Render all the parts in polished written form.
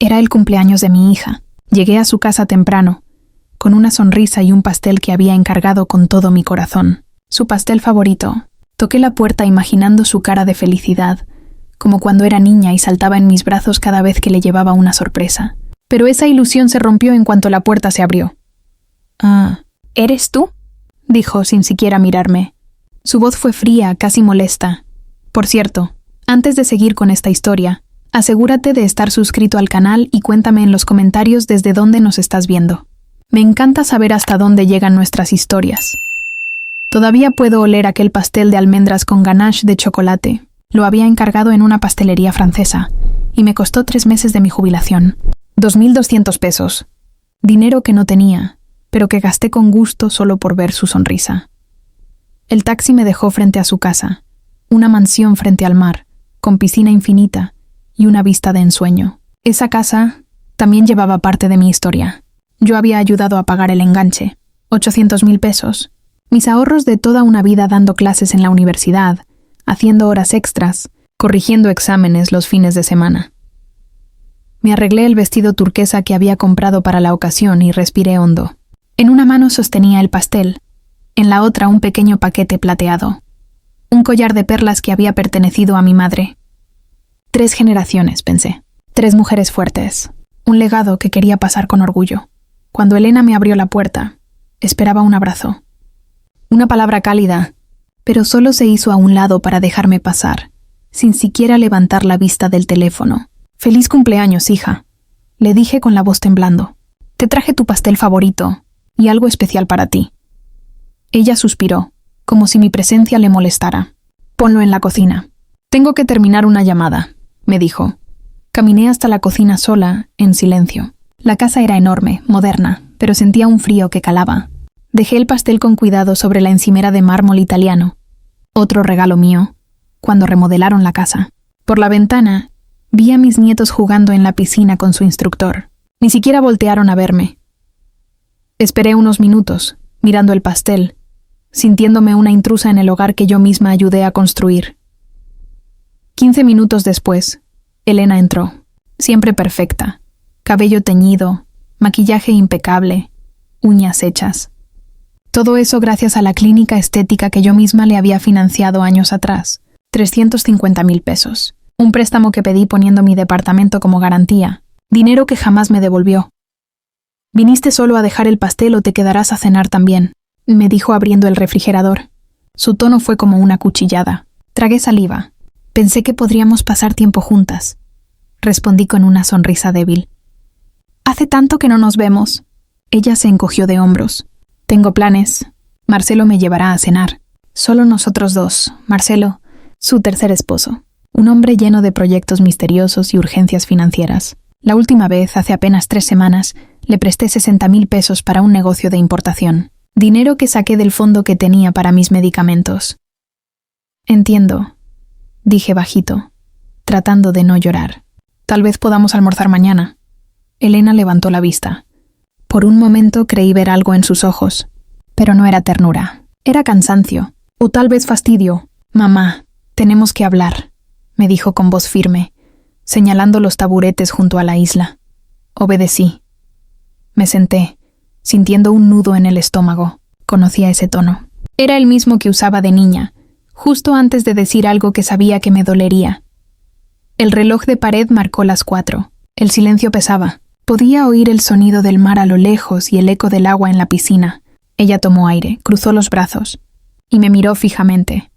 Era el cumpleaños de mi hija. Llegué a su casa temprano, con una sonrisa y un pastel que había encargado con todo mi corazón. Su pastel favorito. Toqué la puerta imaginando su cara de felicidad, como cuando era niña y saltaba en mis brazos cada vez que le llevaba una sorpresa. Pero esa ilusión se rompió en cuanto la puerta se abrió. «Ah, ¿eres tú?», dijo sin siquiera mirarme. Su voz fue fría, casi molesta. Por cierto, antes de seguir con esta historia, asegúrate de estar suscrito al canal y cuéntame en los comentarios desde dónde nos estás viendo. Me encanta saber hasta dónde llegan nuestras historias. Todavía puedo oler aquel pastel de almendras con ganache de chocolate. Lo había encargado en una pastelería francesa y me costó 3 meses de mi jubilación. 2.200 pesos. Dinero que no tenía, pero que gasté con gusto solo por ver su sonrisa. El taxi me dejó frente a su casa, una mansión frente al mar, con piscina infinita y una vista de ensueño. Esa casa también llevaba parte de mi historia. Yo había ayudado a pagar el enganche, 800.000 pesos. Mis ahorros de toda una vida dando clases en la universidad, haciendo horas extras, corrigiendo exámenes los fines de semana. Me arreglé el vestido turquesa que había comprado para la ocasión y respiré hondo. En una mano sostenía el pastel, en la otra un pequeño paquete plateado. Un collar de perlas que había pertenecido a mi madre. 3 generaciones, pensé. 3 mujeres fuertes. Un legado que quería pasar con orgullo. Cuando Elena me abrió la puerta, esperaba un abrazo. Una palabra cálida, pero solo se hizo a un lado para dejarme pasar, sin siquiera levantar la vista del teléfono. «Feliz cumpleaños, hija», le dije con la voz temblando. «Te traje tu pastel favorito y algo especial para ti». Ella suspiró, como si mi presencia le molestara. «Ponlo en la cocina. Tengo que terminar una llamada», me dijo. Caminé hasta la cocina sola, en silencio. La casa era enorme, moderna, pero sentía un frío que calaba. Dejé el pastel con cuidado sobre la encimera de mármol italiano. Otro regalo mío, cuando remodelaron la casa. Por la ventana, vi a mis nietos jugando en la piscina con su instructor. Ni siquiera voltearon a verme. Esperé unos minutos, mirando el pastel, sintiéndome una intrusa en el hogar que yo misma ayudé a construir. 15 minutos después, Elena entró, siempre perfecta. Cabello teñido, maquillaje impecable, uñas hechas. Todo eso gracias a la clínica estética que yo misma le había financiado años atrás. 350.000 pesos. Un préstamo que pedí poniendo mi departamento como garantía. Dinero que jamás me devolvió. «¿Viniste solo a dejar el pastel o te quedarás a cenar también?», me dijo abriendo el refrigerador. Su tono fue como una cuchillada. Tragué saliva. «Pensé que podríamos pasar tiempo juntas», respondí con una sonrisa débil. «Hace tanto que no nos vemos». Ella se encogió de hombros. «Tengo planes. Marcelo me llevará a cenar. Solo nosotros dos. Marcelo, su tercer esposo. Un hombre lleno de proyectos misteriosos y urgencias financieras. La última vez, hace apenas 3 semanas, le presté 60.000 pesos para un negocio de importación. Dinero que saqué del fondo que tenía para mis medicamentos». «Entiendo», dije bajito, tratando de no llorar. «Tal vez podamos almorzar mañana». Elena levantó la vista. Por un momento creí ver algo en sus ojos, pero no era ternura. Era cansancio, o tal vez fastidio. «Mamá, tenemos que hablar», me dijo con voz firme, señalando los taburetes junto a la isla. Obedecí. Me senté, sintiendo un nudo en el estómago. Conocía ese tono. Era el mismo que usaba de niña, justo antes de decir algo que sabía que me dolería. El reloj de pared marcó las 4. El silencio pesaba. Podía oír el sonido del mar a lo lejos y el eco del agua en la piscina. Ella tomó aire, cruzó los brazos y me miró fijamente.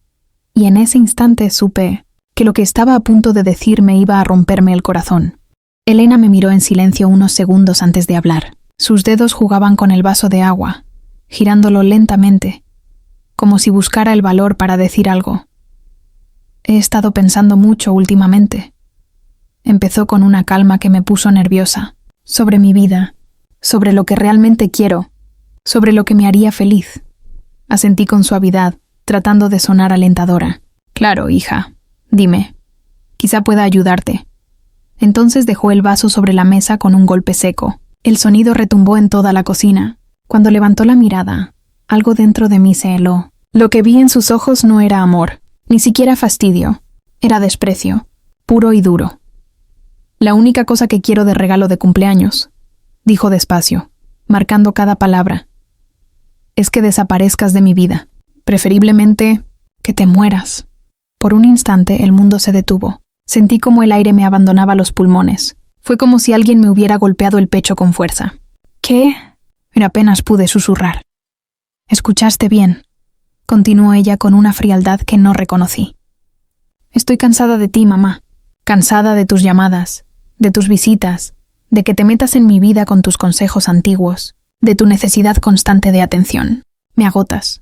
Y en ese instante supe que lo que estaba a punto de decirme iba a romperme el corazón. Elena me miró en silencio unos segundos antes de hablar. Sus dedos jugaban con el vaso de agua, girándolo lentamente, como si buscara el valor para decir algo. «He estado pensando mucho últimamente», empezó con una calma que me puso nerviosa. «Sobre mi vida, sobre lo que realmente quiero, sobre lo que me haría feliz». Asentí con suavidad, tratando de sonar alentadora. «Claro, hija, dime. Quizá pueda ayudarte». Entonces dejó el vaso sobre la mesa con un golpe seco. El sonido retumbó en toda la cocina. Cuando levantó la mirada, algo dentro de mí se heló. Lo que vi en sus ojos no era amor, ni siquiera fastidio. Era desprecio, puro y duro. La única cosa que quiero de regalo de cumpleaños, dijo despacio, marcando cada palabra, es que desaparezcas de mi vida. Preferiblemente, que te mueras. Por un instante el mundo se detuvo. Sentí como el aire me abandonaba los pulmones. Fue como si alguien me hubiera golpeado el pecho con fuerza. ¿Qué? Pero apenas pude susurrar. Escuchaste bien, continuó ella con una frialdad que no reconocí. Estoy cansada de ti, mamá. Cansada de tus llamadas, de tus visitas, de que te metas en mi vida con tus consejos antiguos, de tu necesidad constante de atención. Me agotas.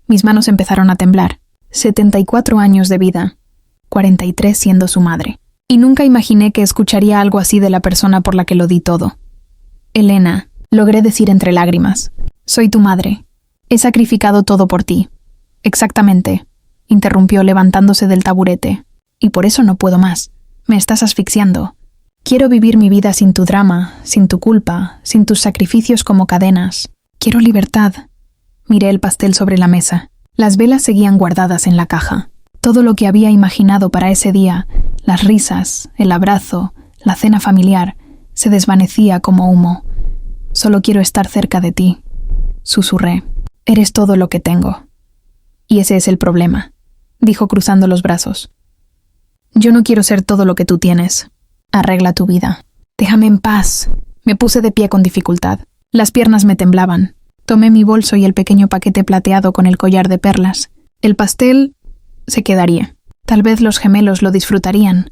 Mis manos empezaron a temblar. 74 años de vida, 43 siendo su madre. Y nunca imaginé que escucharía algo así de la persona por la que lo di todo. Elena, logré decir entre lágrimas, soy tu madre. He sacrificado todo por ti. Exactamente, interrumpió levantándose del taburete. Y por eso no puedo más. Me estás asfixiando. Quiero vivir mi vida sin tu drama, sin tu culpa, sin tus sacrificios como cadenas. Quiero libertad. Miré el pastel sobre la mesa. Las velas seguían guardadas en la caja. Todo lo que había imaginado para ese día, las risas, el abrazo, la cena familiar, se desvanecía como humo. Solo quiero estar cerca de ti, susurré. Eres todo lo que tengo. Y ese es el problema, dijo cruzando los brazos. Yo no quiero ser todo lo que tú tienes. Arregla tu vida. Déjame en paz. Me puse de pie con dificultad. Las piernas me temblaban. Tomé mi bolso y el pequeño paquete plateado con el collar de perlas. El pastel se quedaría. Tal vez los gemelos lo disfrutarían,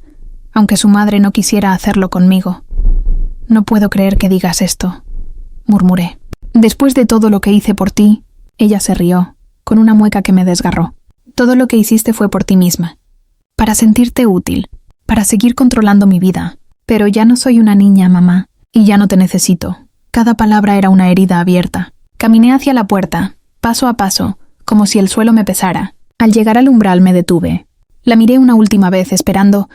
aunque su madre no quisiera hacerlo conmigo. No puedo creer que digas esto, murmuré. Después de todo lo que hice por ti, ella se rió, con una mueca que me desgarró. Todo lo que hiciste fue por ti misma. Para sentirte útil, para seguir controlando mi vida. Pero ya no soy una niña, mamá, y ya no te necesito. Cada palabra era una herida abierta. Caminé hacia la puerta, paso a paso, como si el suelo me pesara. Al llegar al umbral me detuve. La miré una última vez esperando,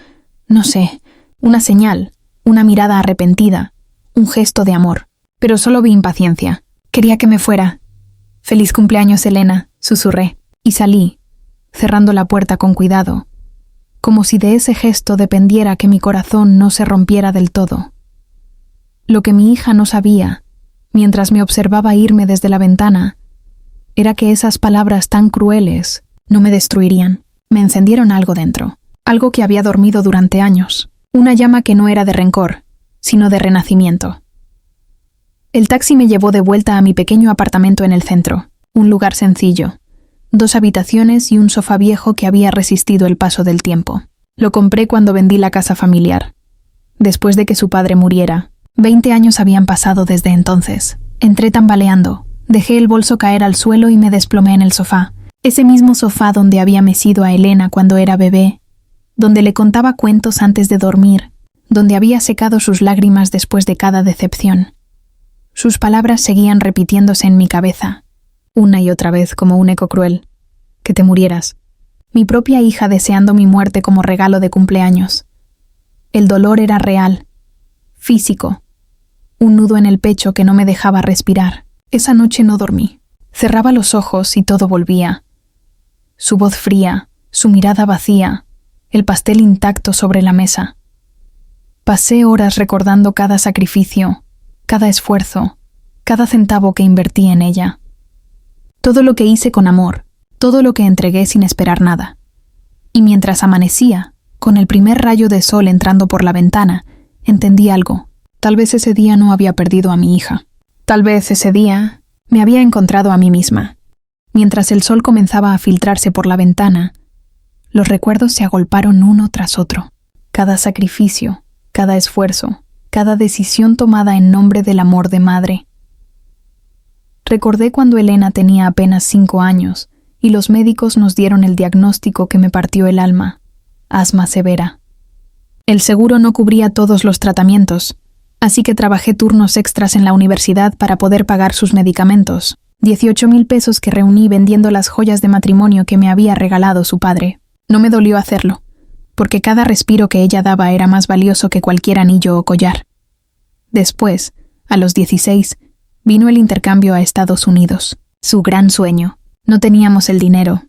no sé, una señal, una mirada arrepentida, un gesto de amor. Pero solo vi impaciencia. Quería que me fuera. «Feliz cumpleaños, Elena», susurré, y salí, cerrando la puerta con cuidado, como si de ese gesto dependiera que mi corazón no se rompiera del todo. Lo que mi hija no sabía, mientras me observaba irme desde la ventana, era que esas palabras tan crueles no me destruirían. Me encendieron algo dentro, algo que había dormido durante años, una llama que no era de rencor, sino de renacimiento. El taxi me llevó de vuelta a mi pequeño apartamento en el centro, un lugar sencillo, 2 habitaciones y un sofá viejo que había resistido el paso del tiempo. Lo compré cuando vendí la casa familiar, después de que su padre muriera. 20 años habían pasado desde entonces. Entré tambaleando, dejé el bolso caer al suelo y me desplomé en el sofá. Ese mismo sofá donde había mecido a Elena cuando era bebé, donde le contaba cuentos antes de dormir, donde había secado sus lágrimas después de cada decepción. Sus palabras seguían repitiéndose en mi cabeza, una y otra vez como un eco cruel. Que te murieras. Mi propia hija deseando mi muerte como regalo de cumpleaños. El dolor era real, físico, un nudo en el pecho que no me dejaba respirar. Esa noche no dormí. Cerraba los ojos y todo volvía. Su voz fría, su mirada vacía, el pastel intacto sobre la mesa. Pasé horas recordando cada sacrificio, cada esfuerzo, cada centavo que invertí en ella. Todo lo que hice con amor, todo lo que entregué sin esperar nada. Y mientras amanecía, con el primer rayo de sol entrando por la ventana, entendí algo. Tal vez ese día no había perdido a mi hija. Tal vez ese día me había encontrado a mí misma. Mientras el sol comenzaba a filtrarse por la ventana, los recuerdos se agolparon uno tras otro. Cada sacrificio, cada esfuerzo, cada decisión tomada en nombre del amor de madre. Recordé cuando Elena tenía apenas 5 años y los médicos nos dieron el diagnóstico que me partió el alma: asma severa. El seguro no cubría todos los tratamientos, así que trabajé turnos extras en la universidad para poder pagar sus medicamentos, 18,000 pesos que reuní vendiendo las joyas de matrimonio que me había regalado su padre. No me dolió hacerlo, porque cada respiro que ella daba era más valioso que cualquier anillo o collar. Después, a los 16, vino el intercambio a Estados Unidos. Su gran sueño. No teníamos el dinero,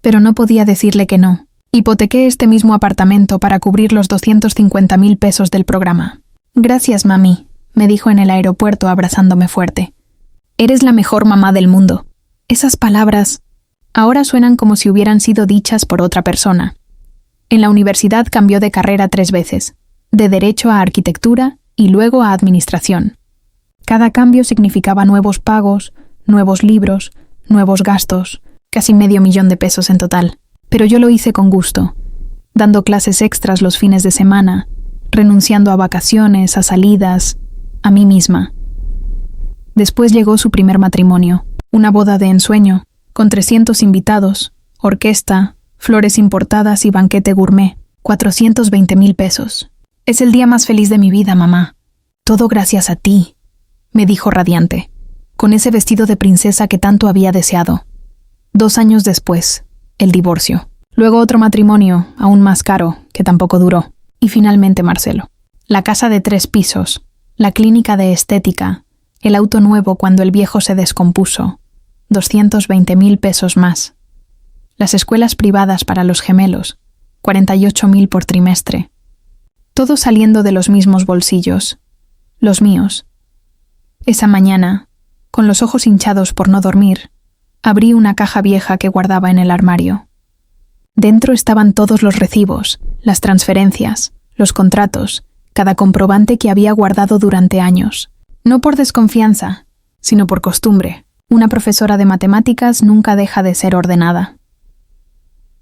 pero no podía decirle que no. Hipotequé este mismo apartamento para cubrir los 250.000 pesos del programa. Gracias, mami, me dijo en el aeropuerto abrazándome fuerte. Eres la mejor mamá del mundo. Esas palabras ahora suenan como si hubieran sido dichas por otra persona. En la universidad cambió de carrera 3 veces, de Derecho a Arquitectura y luego a Administración. Cada cambio significaba nuevos pagos, nuevos libros, nuevos gastos, casi $500,000 de pesos en total. Pero yo lo hice con gusto, dando clases extras los fines de semana, renunciando a vacaciones, a salidas, a mí misma. Después llegó su primer matrimonio, una boda de ensueño, con 300 invitados, orquesta, flores importadas y banquete gourmet, 420,000 pesos. Es el día más feliz de mi vida, mamá. Todo gracias a ti, me dijo radiante, con ese vestido de princesa que tanto había deseado. 2 años después, el divorcio. Luego otro matrimonio, aún más caro, que tampoco duró. Y finalmente Marcelo. La casa de 3 pisos, la clínica de estética, el auto nuevo cuando el viejo se descompuso, 220,000 pesos más. Las escuelas privadas para los gemelos, 48,000 por trimestre. Todo saliendo de los mismos bolsillos, los míos. Esa mañana, con los ojos hinchados por no dormir, abrí una caja vieja que guardaba en el armario. Dentro estaban todos los recibos, las transferencias, los contratos, cada comprobante que había guardado durante años. No por desconfianza, sino por costumbre. Una profesora de matemáticas nunca deja de ser ordenada.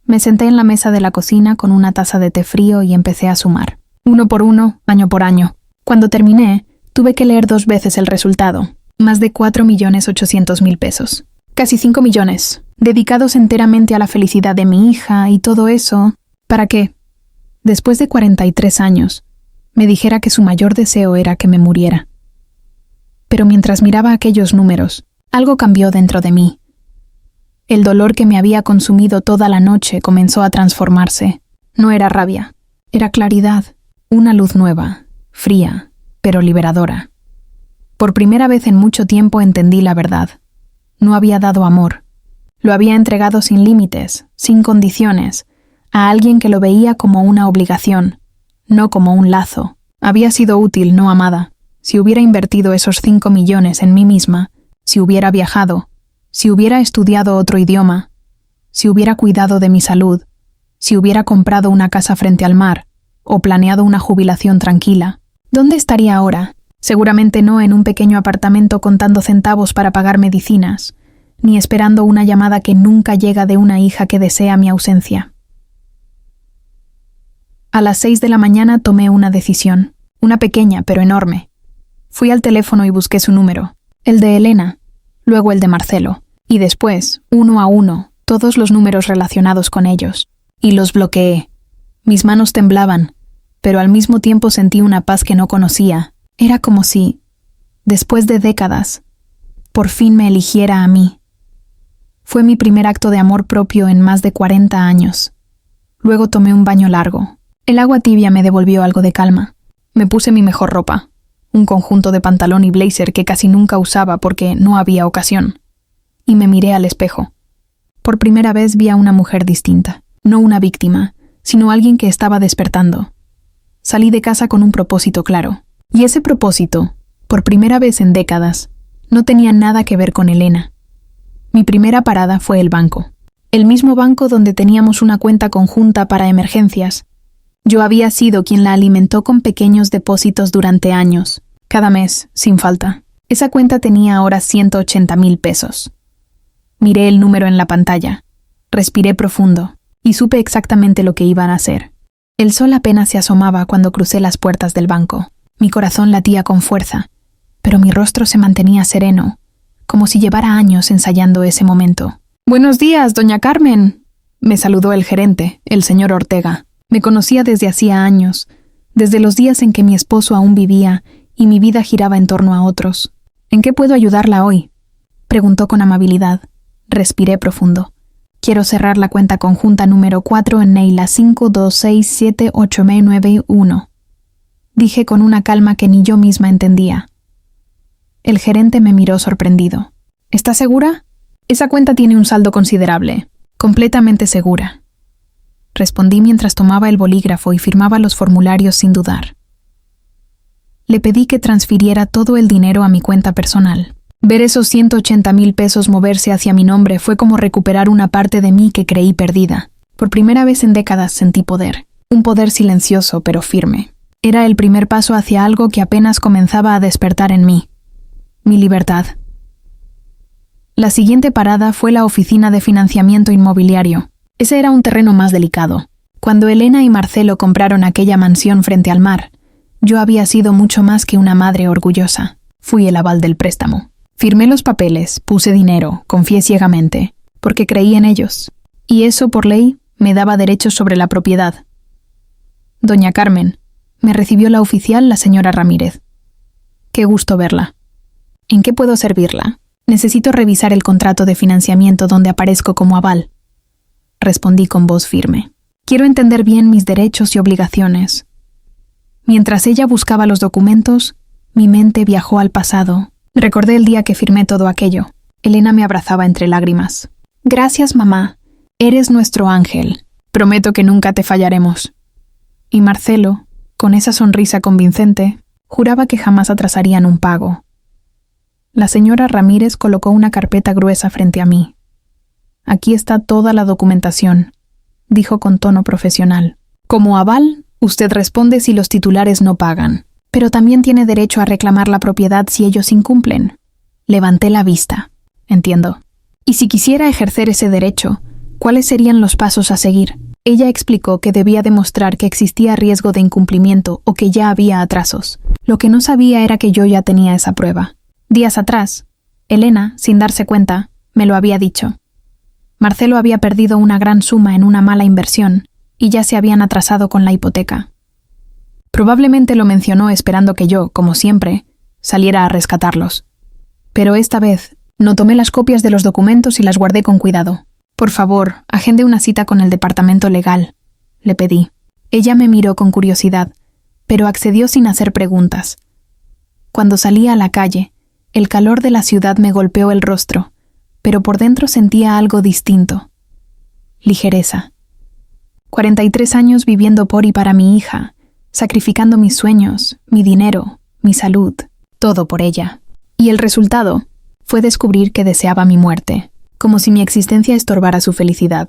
Me senté en la mesa de la cocina con una taza de té frío y empecé a sumar. 1 por 1, año por año. Cuando terminé, tuve que leer 2 veces el resultado. Más de 4,800,000 pesos. Casi 5 millones, dedicados enteramente a la felicidad de mi hija y todo eso, ¿para qué? Después de 43 años, me dijera que su mayor deseo era que me muriera. Pero mientras miraba aquellos números, algo cambió dentro de mí. El dolor que me había consumido toda la noche comenzó a transformarse. No era rabia, era claridad, una luz nueva, fría, pero liberadora. Por primera vez en mucho tiempo entendí la verdad. No había dado amor. Lo había entregado sin límites, sin condiciones, a alguien que lo veía como una obligación, no como un lazo. Había sido útil, no amada. Si hubiera invertido esos 5 millones en mí misma, si hubiera viajado, si hubiera estudiado otro idioma, si hubiera cuidado de mi salud, si hubiera comprado una casa frente al mar, o planeado una jubilación tranquila, ¿dónde estaría ahora? Seguramente no en un pequeño apartamento contando centavos para pagar medicinas, ni esperando una llamada que nunca llega de una hija que desea mi ausencia. A las 6 de la mañana tomé una decisión, una pequeña pero enorme. Fui al teléfono y busqué su número, el de Elena, luego el de Marcelo, y después, 1 a 1, todos los números relacionados con ellos, y los bloqueé. Mis manos temblaban, pero al mismo tiempo sentí una paz que no conocía. Era como si, después de décadas, por fin me eligiera a mí. Fue mi primer acto de amor propio en más de 40 años. Luego tomé un baño largo. El agua tibia me devolvió algo de calma. Me puse mi mejor ropa, un conjunto de pantalón y blazer que casi nunca usaba porque no había ocasión. Y me miré al espejo. Por primera vez vi a una mujer distinta, no una víctima, sino alguien que estaba despertando. Salí de casa con un propósito claro. Y ese propósito, por primera vez en décadas, no tenía nada que ver con Elena. Mi primera parada fue el banco. El mismo banco donde teníamos una cuenta conjunta para emergencias. Yo había sido quien la alimentó con pequeños depósitos durante años, cada mes, sin falta. Esa cuenta tenía ahora 180,000 pesos. Miré el número en la pantalla, respiré profundo y supe exactamente lo que iban a hacer. El sol apenas se asomaba cuando crucé las puertas del banco. Mi corazón latía con fuerza, pero mi rostro se mantenía sereno, como si llevara años ensayando ese momento. «Buenos días, doña Carmen», me saludó el gerente, el señor Ortega. Me conocía desde hacía años, desde los días en que mi esposo aún vivía y mi vida giraba en torno a otros. «¿En qué puedo ayudarla hoy?», preguntó con amabilidad. Respiré profundo. «Quiero cerrar la cuenta conjunta número 4 en Neila 5267891», dije con una calma que ni yo misma entendía. El gerente me miró sorprendido. «¿Estás segura? Esa cuenta tiene un saldo considerable. Completamente segura». respondí mientras tomaba el bolígrafo y firmaba los formularios sin dudar. Le pedí que transfiriera todo el dinero a mi cuenta personal. Ver esos 180,000 pesos moverse hacia mi nombre fue como recuperar una parte de mí que creí perdida. Por primera vez en décadas sentí poder. Un poder silencioso pero firme. Era el primer paso hacia algo que apenas comenzaba a despertar en mí. Mi libertad. La siguiente parada fue la oficina de financiamiento inmobiliario. Ese era un terreno más delicado. Cuando Elena y Marcelo compraron aquella mansión frente al mar, yo había sido mucho más que una madre orgullosa. Fui el aval del préstamo. Firmé los papeles, puse dinero, confié ciegamente, porque creí en ellos. Y eso, por ley, me daba derechos sobre la propiedad. Doña Carmen, me recibió la oficial, la señora Ramírez. Qué gusto verla. ¿En qué puedo servirla? Necesito revisar el contrato de financiamiento donde aparezco como aval. Respondí con voz firme. Quiero entender bien mis derechos y obligaciones. Mientras ella buscaba los documentos, mi mente viajó al pasado. Recordé el día que firmé todo aquello. Elena me abrazaba entre lágrimas. Gracias, mamá. Eres nuestro ángel. Prometo que nunca te fallaremos. Y Marcelo, con esa sonrisa convincente, juraba que jamás atrasarían un pago. La señora Ramírez colocó una carpeta gruesa frente a mí. Aquí está toda la documentación, dijo con tono profesional. Como aval, usted responde si los titulares no pagan, pero también tiene derecho a reclamar la propiedad si ellos incumplen. Levanté la vista. Entiendo. Y si quisiera ejercer ese derecho, ¿cuáles serían los pasos a seguir? Ella explicó que debía demostrar que existía riesgo de incumplimiento o que ya había atrasos. Lo que no sabía era que yo ya tenía esa prueba. Días atrás, Elena, sin darse cuenta, me lo había dicho. Marcelo había perdido una gran suma en una mala inversión y ya se habían atrasado con la hipoteca. Probablemente lo mencionó esperando que yo, como siempre, saliera a rescatarlos. Pero esta vez no tomé las copias de los documentos y las guardé con cuidado. Por favor, agende una cita con el departamento legal, le pedí. Ella me miró con curiosidad, pero accedió sin hacer preguntas. Cuando salí a la calle, el calor de la ciudad me golpeó el rostro, pero por dentro sentía algo distinto. Ligereza. 43 años viviendo por y para mi hija, sacrificando mis sueños, mi dinero, mi salud, todo por ella. Y el resultado fue descubrir que deseaba mi muerte, como si mi existencia estorbara su felicidad.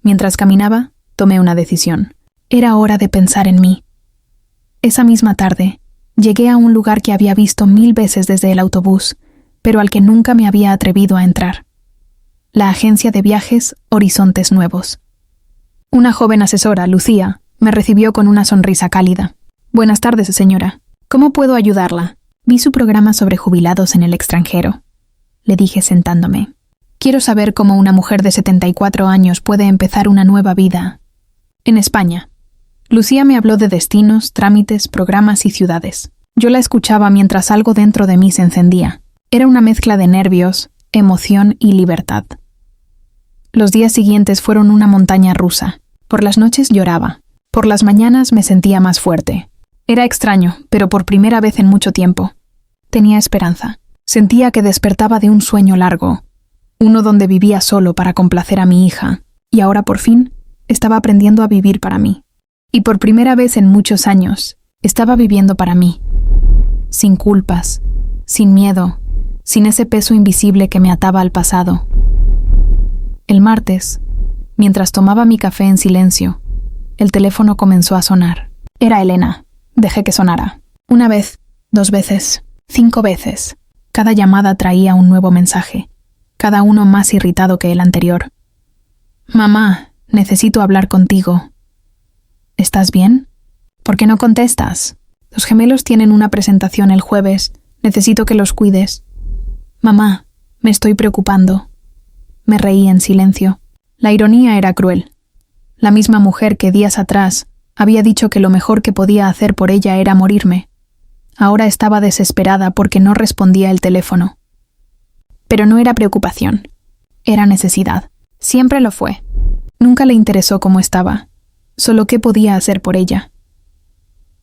Mientras caminaba, tomé una decisión. Era hora de pensar en mí. Esa misma tarde, llegué a un lugar que había visto 1000 veces desde el autobús, pero al que nunca me había atrevido a entrar. La agencia de viajes Horizontes Nuevos. Una joven asesora, Lucía, me recibió con una sonrisa cálida. Buenas tardes, señora. ¿Cómo puedo ayudarla? Vi su programa sobre jubilados en el extranjero. Le dije sentándome. Quiero saber cómo una mujer de 74 años puede empezar una nueva vida en España. Lucía me habló de destinos, trámites, programas y ciudades. Yo la escuchaba mientras algo dentro de mí se encendía. Era una mezcla de nervios, emoción y libertad. Los días siguientes fueron una montaña rusa. Por las noches lloraba. Por las mañanas me sentía más fuerte. Era extraño, pero por primera vez en mucho tiempo. Tenía esperanza. Sentía que despertaba de un sueño largo, uno donde vivía solo para complacer a mi hija, y ahora por fin estaba aprendiendo a vivir para mí. Y por primera vez en muchos años, estaba viviendo para mí. Sin culpas, sin miedo, sin ese peso invisible que me ataba al pasado. El martes, mientras tomaba mi café en silencio, el teléfono comenzó a sonar. Era Elena. Dejé que sonara. 1 vez, 2 veces, 5 veces. Cada llamada traía un nuevo mensaje, cada uno más irritado que el anterior. Mamá, necesito hablar contigo. ¿Estás bien? ¿Por qué no contestas? Los gemelos tienen una presentación el jueves. Necesito que los cuides. Mamá, me estoy preocupando. Me reí en silencio. La ironía era cruel. La misma mujer que días atrás había dicho que lo mejor que podía hacer por ella era morirme. Ahora estaba desesperada porque no respondía el teléfono. Pero no era preocupación. Era necesidad. Siempre lo fue. Nunca le interesó cómo estaba, solo qué podía hacer por ella.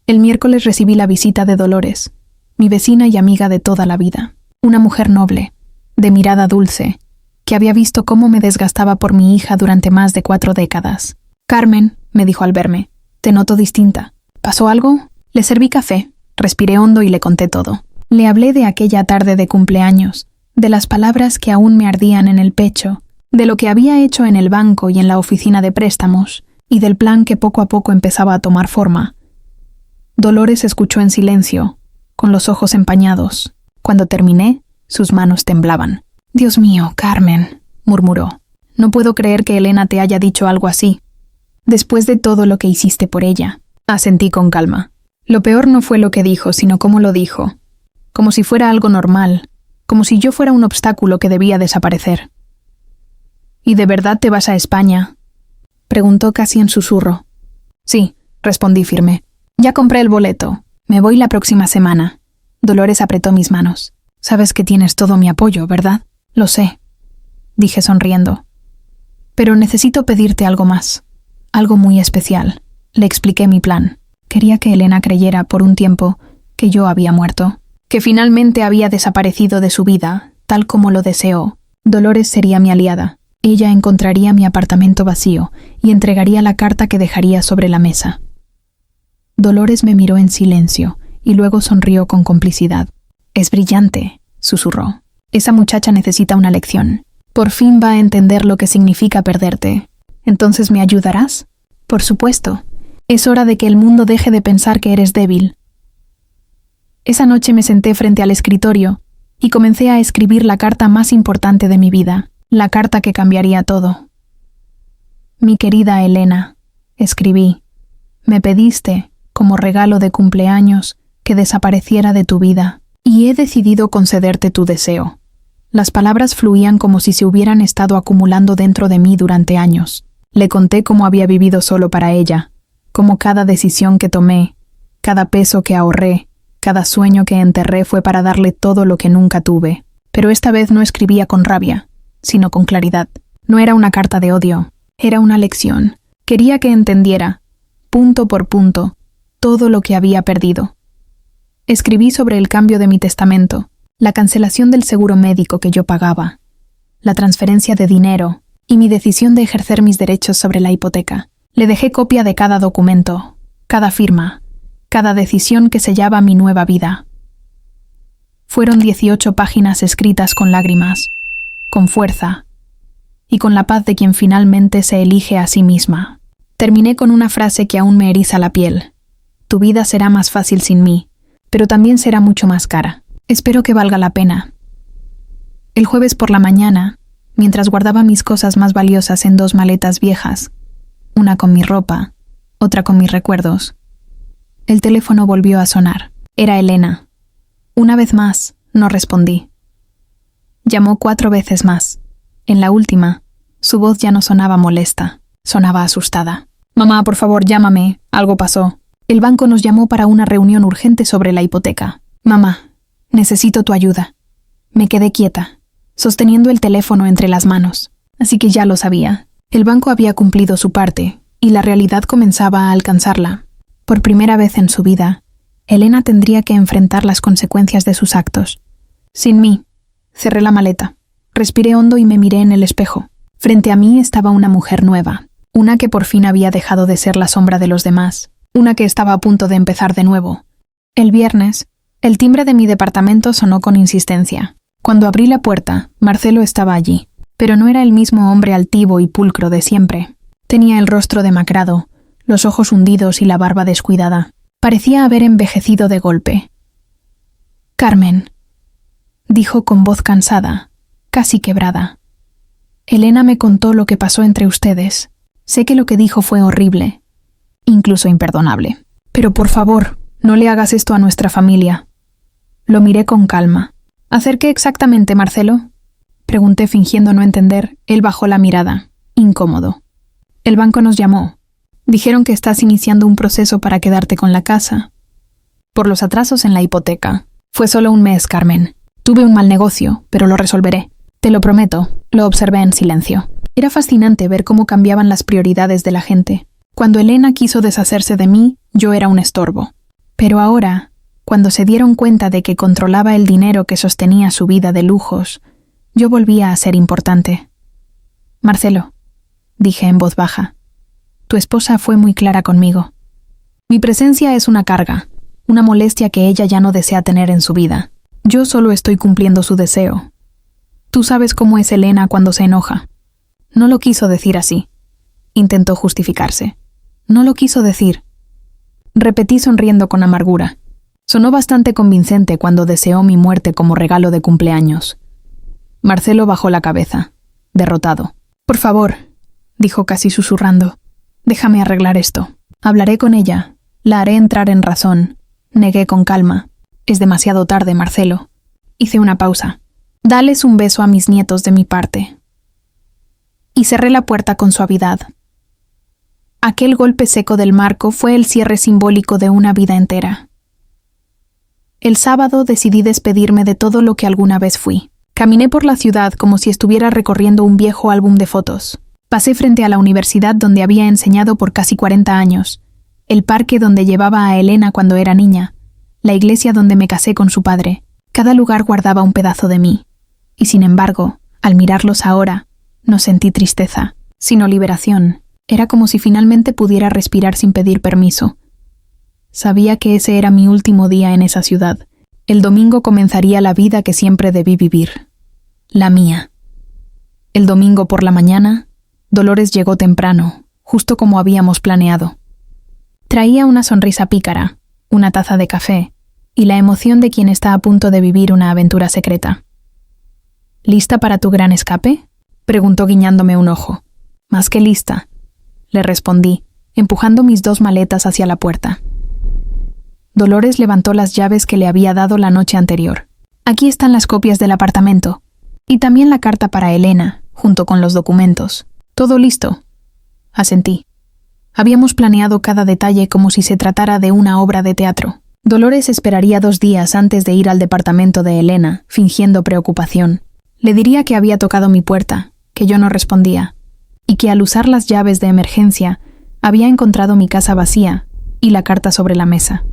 El miércoles recibí la visita de Dolores, mi vecina y amiga de toda la vida. Una mujer noble, de mirada dulce, que había visto cómo me desgastaba por mi hija durante más de 4 décadas. Carmen, me dijo al verme, te noto distinta. ¿Pasó algo? Le serví café, respiré hondo y le conté todo. Le hablé de aquella tarde de cumpleaños, de las palabras que aún me ardían en el pecho, de lo que había hecho en el banco y en la oficina de préstamos, y del plan que poco a poco empezaba a tomar forma. Dolores escuchó en silencio, con los ojos empañados. Cuando terminé, sus manos temblaban. «Dios mío, Carmen», murmuró. «No puedo creer que Elena te haya dicho algo así. Después de todo lo que hiciste por ella». Asentí con calma. Lo peor no fue lo que dijo, sino cómo lo dijo. Como si fuera algo normal, como si yo fuera un obstáculo que debía desaparecer. «¿Y de verdad te vas a España?», preguntó casi en susurro. «Sí», respondí firme. «Ya compré el boleto. Me voy la próxima semana». Dolores apretó mis manos. «Sabes que tienes todo mi apoyo, ¿verdad?» «Lo sé», dije sonriendo. «Pero necesito pedirte algo más. Algo muy especial». Le expliqué mi plan. Quería que Elena creyera por un tiempo que yo había muerto, que finalmente había desaparecido de su vida, tal como lo deseó. Dolores sería mi aliada. Ella encontraría mi apartamento vacío y entregaría la carta que dejaría sobre la mesa. Dolores me miró en silencio y luego sonrió con complicidad. «Es brillante», susurró. «Esa muchacha necesita una lección. Por fin va a entender lo que significa perderte. ¿Entonces me ayudarás?» «Por supuesto. Es hora de que el mundo deje de pensar que eres débil». Esa noche me senté frente al escritorio y comencé a escribir la carta más importante de mi vida, la carta que cambiaría todo. «Mi querida Elena», escribí, «me pediste, como regalo de cumpleaños, que desapareciera de tu vida, y he decidido concederte tu deseo». Las palabras fluían como si se hubieran estado acumulando dentro de mí durante años. Le conté cómo había vivido solo para ella, cómo cada decisión que tomé, cada peso que ahorré, cada sueño que enterré fue para darle todo lo que nunca tuve. Pero esta vez no escribía con rabia, sino con claridad. No era una carta de odio, era una lección. Quería que entendiera, punto por punto, todo lo que había perdido. Escribí sobre el cambio de mi testamento, la cancelación del seguro médico que yo pagaba, la transferencia de dinero y mi decisión de ejercer mis derechos sobre la hipoteca. Le dejé copia de cada documento, cada firma, cada decisión que sellaba mi nueva vida. Fueron 18 páginas escritas con lágrimas, con fuerza y con la paz de quien finalmente se elige a sí misma. Terminé con una frase que aún me eriza la piel. «Tu vida será más fácil sin mí, pero también será mucho más cara. Espero que valga la pena». El jueves por la mañana, mientras guardaba mis cosas más valiosas en 2 maletas viejas, una con mi ropa, otra con mis recuerdos, el teléfono volvió a sonar. Era Elena. Una vez más, no respondí. Llamó 4 veces más. En la última, su voz ya no sonaba molesta, sonaba asustada. «Mamá, por favor, llámame. Algo pasó. El banco nos llamó para una reunión urgente sobre la hipoteca. Mamá, necesito tu ayuda». Me quedé quieta, sosteniendo el teléfono entre las manos. Así que ya lo sabía. El banco había cumplido su parte, y la realidad comenzaba a alcanzarla. Por primera vez en su vida, Elena tendría que enfrentar las consecuencias de sus actos. Sin mí, cerré la maleta, respiré hondo y me miré en el espejo. Frente a mí estaba una mujer nueva, una que por fin había dejado de ser la sombra de los demás, una que estaba a punto de empezar de nuevo. El viernes, el timbre de mi departamento sonó con insistencia. Cuando abrí la puerta, Marcelo estaba allí, pero no era el mismo hombre altivo y pulcro de siempre. Tenía el rostro demacrado, los ojos hundidos y la barba descuidada. Parecía haber envejecido de golpe. «Carmen», dijo con voz cansada, casi quebrada. «Elena me contó lo que pasó entre ustedes. Sé que lo que dijo fue horrible, incluso imperdonable. Pero por favor, no le hagas esto a nuestra familia». Lo miré con calma. «¿Hacer qué exactamente, Marcelo?», pregunté fingiendo no entender. Él bajó la mirada, incómodo. «El banco nos llamó. Dijeron que estás iniciando un proceso para quedarte con la casa. Por los atrasos en la hipoteca. Fue solo un mes, Carmen. Tuve un mal negocio, pero lo resolveré. Te lo prometo». Lo observé en silencio. Era fascinante ver cómo cambiaban las prioridades de la gente. Cuando Elena quiso deshacerse de mí, yo era un estorbo. Pero ahora, cuando se dieron cuenta de que controlaba el dinero que sostenía su vida de lujos, yo volvía a ser importante. «Marcelo», dije en voz baja, Tu esposa fue muy clara conmigo. Mi presencia es una carga, una molestia que ella ya no desea tener en su vida. Yo solo estoy cumpliendo su deseo. Tú sabes cómo es Elena cuando se enoja. No lo quiso decir así. Intentó justificarse. No lo quiso decir. Repetí sonriendo con amargura. Sonó bastante convincente cuando deseó mi muerte como regalo de cumpleaños. Marcelo bajó la cabeza, derrotado. Por favor, dijo casi susurrando. Déjame arreglar esto. Hablaré con ella. La haré entrar en razón. Negué con calma. Es demasiado tarde, Marcelo. Hice una pausa. Dales un beso a mis nietos de mi parte. Y cerré la puerta con suavidad. Aquel golpe seco del marco fue el cierre simbólico de una vida entera. El sábado decidí despedirme de todo lo que alguna vez fui. Caminé por la ciudad como si estuviera recorriendo un viejo álbum de fotos. Pasé frente a la universidad donde había enseñado por casi 40 años, el parque donde llevaba a Elena cuando era niña, la iglesia donde me casé con su padre. Cada lugar guardaba un pedazo de mí. Y sin embargo, al mirarlos ahora, no sentí tristeza, sino liberación. Era como si finalmente pudiera respirar sin pedir permiso. Sabía que ese era mi último día en esa ciudad. El domingo comenzaría la vida que siempre debí vivir. La mía. El domingo por la mañana, Dolores llegó temprano, justo como habíamos planeado. Traía una sonrisa pícara, una taza de café y la emoción de quien está a punto de vivir una aventura secreta. ¿Lista para tu gran escape?, preguntó guiñándome un ojo. Más que lista, le respondí, empujando mis 2 maletas hacia la puerta. Dolores levantó las llaves que le había dado la noche anterior. Aquí están las copias del apartamento, y también la carta para Elena, junto con los documentos. Todo listo. Asentí. Habíamos planeado cada detalle como si se tratara de una obra de teatro. Dolores esperaría 2 días antes de ir al departamento de Elena, fingiendo preocupación. Le diría que había tocado mi puerta, que yo no respondía, y que al usar las llaves de emergencia había encontrado mi casa vacía y la carta sobre la mesa.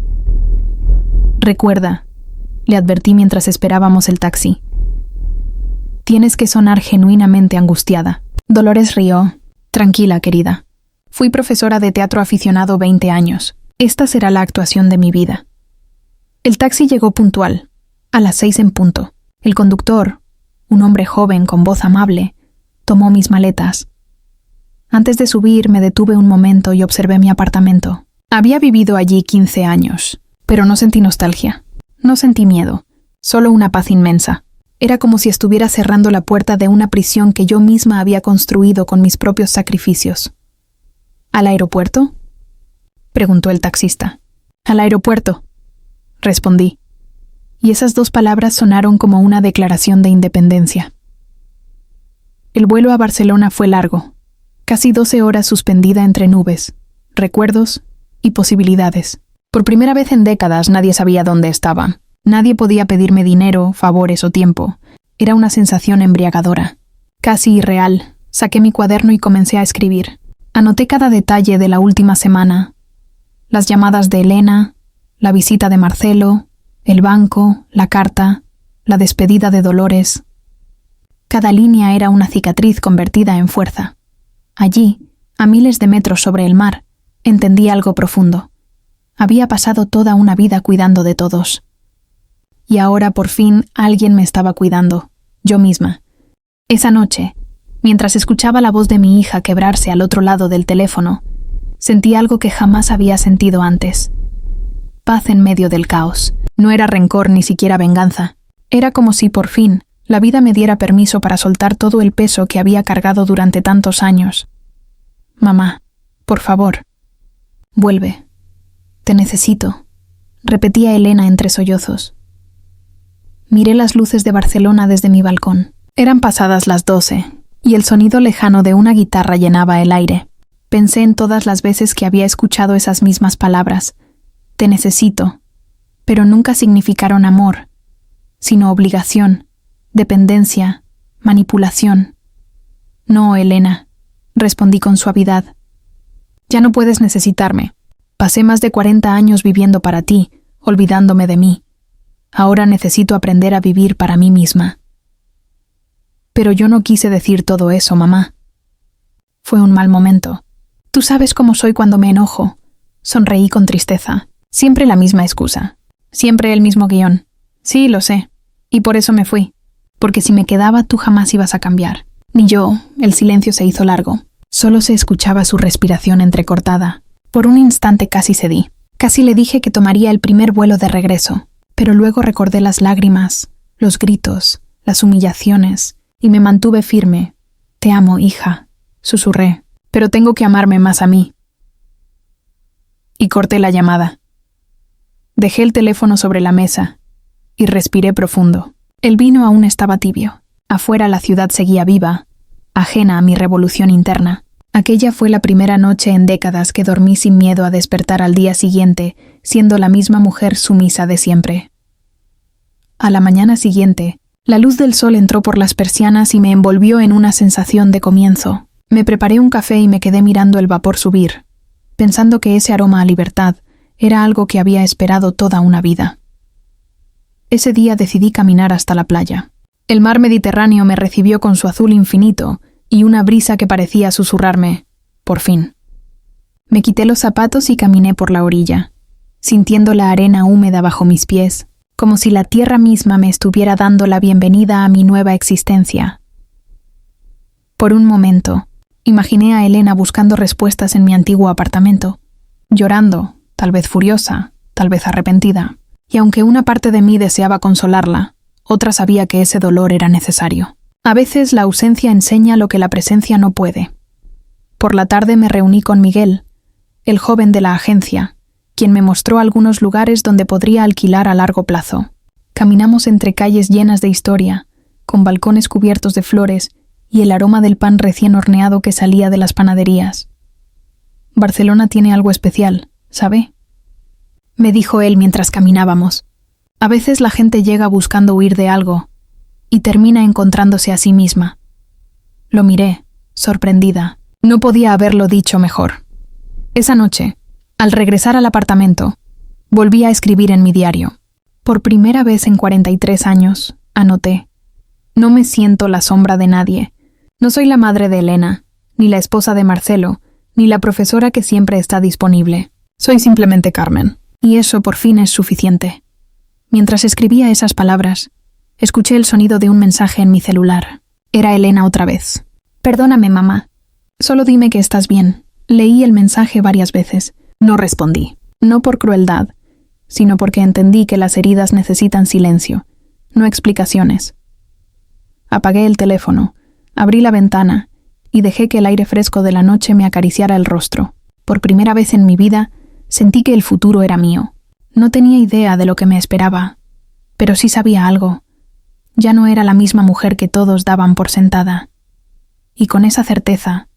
Recuerda, le advertí mientras esperábamos el taxi. Tienes que sonar genuinamente angustiada. Dolores rió. Tranquila, querida. Fui profesora de teatro aficionado 20 años. Esta será la actuación de mi vida. El taxi llegó puntual, a las 6 en punto. El conductor, un hombre joven con voz amable, tomó mis maletas. Antes de subir me detuve un momento y observé mi apartamento. Había vivido allí 15 años, pero no sentí nostalgia. No sentí miedo, solo una paz inmensa. Era como si estuviera cerrando la puerta de una prisión que yo misma había construido con mis propios sacrificios. ¿Al aeropuerto?, preguntó el taxista. Al aeropuerto, respondí, y esas 2 palabras sonaron como una declaración de independencia. El vuelo a Barcelona fue largo, casi 12 horas suspendida entre nubes, recuerdos y posibilidades. Por primera vez en décadas nadie sabía dónde estaba. Nadie podía pedirme dinero, favores o tiempo. Era una sensación embriagadora. Casi irreal. Saqué mi cuaderno y comencé a escribir. Anoté cada detalle de la última semana. Las llamadas de Elena, la visita de Marcelo, el banco, la carta, la despedida de Dolores. Cada línea era una cicatriz convertida en fuerza. Allí, a miles de metros sobre el mar, entendí algo profundo. Había pasado toda una vida cuidando de todos. Y ahora, por fin, alguien me estaba cuidando, yo misma. Esa noche, mientras escuchaba la voz de mi hija quebrarse al otro lado del teléfono, sentí algo que jamás había sentido antes. Paz en medio del caos. No era rencor ni siquiera venganza. Era como si, por fin, la vida me diera permiso para soltar todo el peso que había cargado durante tantos años. Mamá, por favor, vuelve. Te necesito, repetía Elena entre sollozos. Miré las luces de Barcelona desde mi balcón. Eran pasadas las 12, y el sonido lejano de una guitarra llenaba el aire. Pensé en todas las veces que había escuchado esas mismas palabras. Te necesito, pero nunca significaron amor, sino obligación, dependencia, manipulación. No, Elena, respondí con suavidad. Ya no puedes necesitarme. Pasé más de 40 años viviendo para ti, olvidándome de mí. Ahora necesito aprender a vivir para mí misma. Pero yo no quise decir todo eso, mamá. Fue un mal momento. Tú sabes cómo soy cuando me enojo. Sonreí con tristeza. Siempre la misma excusa. Siempre el mismo guión. Sí, lo sé. Y por eso me fui. Porque si me quedaba, tú jamás ibas a cambiar. Ni yo. El silencio se hizo largo. Solo se escuchaba su respiración entrecortada. Por un instante casi cedí. Casi le dije que tomaría el primer vuelo de regreso. Pero luego recordé las lágrimas, los gritos, las humillaciones, y me mantuve firme. Te amo, hija, susurré. Pero tengo que amarme más a mí. Y corté la llamada. Dejé el teléfono sobre la mesa y respiré profundo. El vino aún estaba tibio. Afuera la ciudad seguía viva, ajena a mi revolución interna. Aquella fue la primera noche en décadas que dormí sin miedo a despertar al día siguiente, siendo la misma mujer sumisa de siempre. A la mañana siguiente, la luz del sol entró por las persianas y me envolvió en una sensación de comienzo. Me preparé un café y me quedé mirando el vapor subir, pensando que ese aroma a libertad era algo que había esperado toda una vida. Ese día decidí caminar hasta la playa. El mar Mediterráneo me recibió con su azul infinito y una brisa que parecía susurrarme, por fin. Me quité los zapatos y caminé por la orilla, sintiendo la arena húmeda bajo mis pies, como si la tierra misma me estuviera dando la bienvenida a mi nueva existencia. Por un momento, imaginé a Elena buscando respuestas en mi antiguo apartamento, llorando, tal vez furiosa, tal vez arrepentida, y aunque una parte de mí deseaba consolarla, otra sabía que ese dolor era necesario. A veces la ausencia enseña lo que la presencia no puede. Por la tarde me reuní con Miguel, el joven de la agencia, quien me mostró algunos lugares donde podría alquilar a largo plazo. Caminamos entre calles llenas de historia, con balcones cubiertos de flores y el aroma del pan recién horneado que salía de las panaderías. Barcelona tiene algo especial, ¿sabe? Me dijo él mientras caminábamos. A veces la gente llega buscando huir de algo y termina encontrándose a sí misma. Lo miré, sorprendida. No podía haberlo dicho mejor. Esa noche, al regresar al apartamento, volví a escribir en mi diario. Por primera vez en 43 años, anoté: no me siento la sombra de nadie. No soy la madre de Elena, ni la esposa de Marcelo, ni la profesora que siempre está disponible. Soy simplemente Carmen. Y eso por fin es suficiente. Mientras escribía esas palabras, escuché el sonido de un mensaje en mi celular. Era Elena otra vez. Perdóname, mamá. Solo dime que estás bien. Leí el mensaje varias veces. No respondí. No por crueldad, sino porque entendí que las heridas necesitan silencio, no explicaciones. Apagué el teléfono, abrí la ventana y dejé que el aire fresco de la noche me acariciara el rostro. Por primera vez en mi vida, sentí que el futuro era mío. No tenía idea de lo que me esperaba, pero sí sabía algo. Ya no era la misma mujer que todos daban por sentada. Y con esa certeza,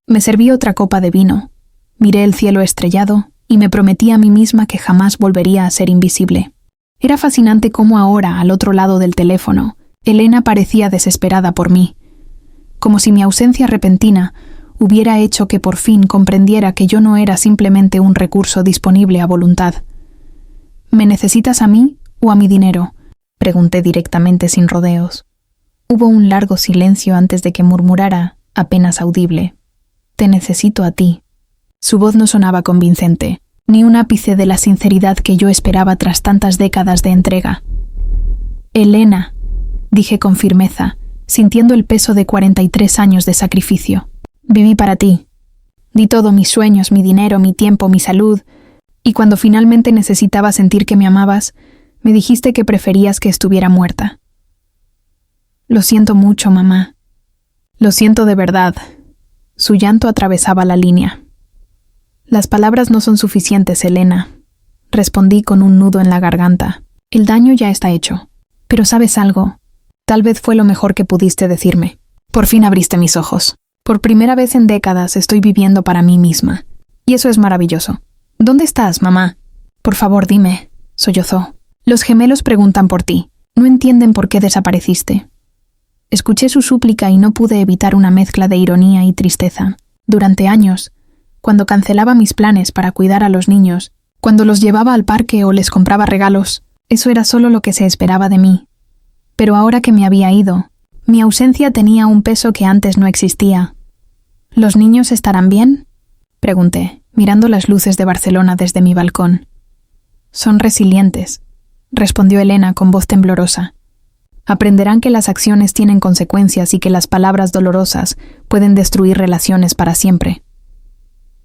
me serví otra copa de vino, miré el cielo estrellado y me prometí a mí misma que jamás volvería a ser invisible. Era fascinante cómo ahora, al otro lado del teléfono, Elena parecía desesperada por mí, como si mi ausencia repentina hubiera hecho que por fin comprendiera que yo no era simplemente un recurso disponible a voluntad. ¿Me necesitas a mí o a mi dinero?, pregunté directamente sin rodeos. Hubo un largo silencio antes de que murmurara, apenas audible: te necesito a ti. Su voz no sonaba convincente, ni un ápice de la sinceridad que yo esperaba tras tantas décadas de entrega. Elena, dije con firmeza, sintiendo el peso de 43 años de sacrificio. Viví para ti. Di todo: mis sueños, mi dinero, mi tiempo, mi salud. Y cuando finalmente necesitaba sentir que me amabas, me dijiste que preferías que estuviera muerta. Lo siento mucho, mamá. Lo siento de verdad. Su llanto atravesaba la línea. Las palabras no son suficientes, Elena, respondí con un nudo en la garganta. El daño ya está hecho. Pero ¿sabes algo? Tal vez fue lo mejor que pudiste decirme. Por fin abriste mis ojos. Por primera vez en décadas estoy viviendo para mí misma. Y eso es maravilloso. ¿Dónde estás, mamá? Por favor, dime, sollozó. Los gemelos preguntan por ti. No entienden por qué desapareciste. Escuché su súplica y no pude evitar una mezcla de ironía y tristeza. Durante años, cuando cancelaba mis planes para cuidar a los niños, cuando los llevaba al parque o les compraba regalos, eso era solo lo que se esperaba de mí. Pero ahora que me había ido, mi ausencia tenía un peso que antes no existía. ¿Los niños estarán bien? Pregunté, mirando las luces de Barcelona desde mi balcón. Son resilientes, respondió Elena con voz temblorosa. Aprenderán que las acciones tienen consecuencias y que las palabras dolorosas pueden destruir relaciones para siempre.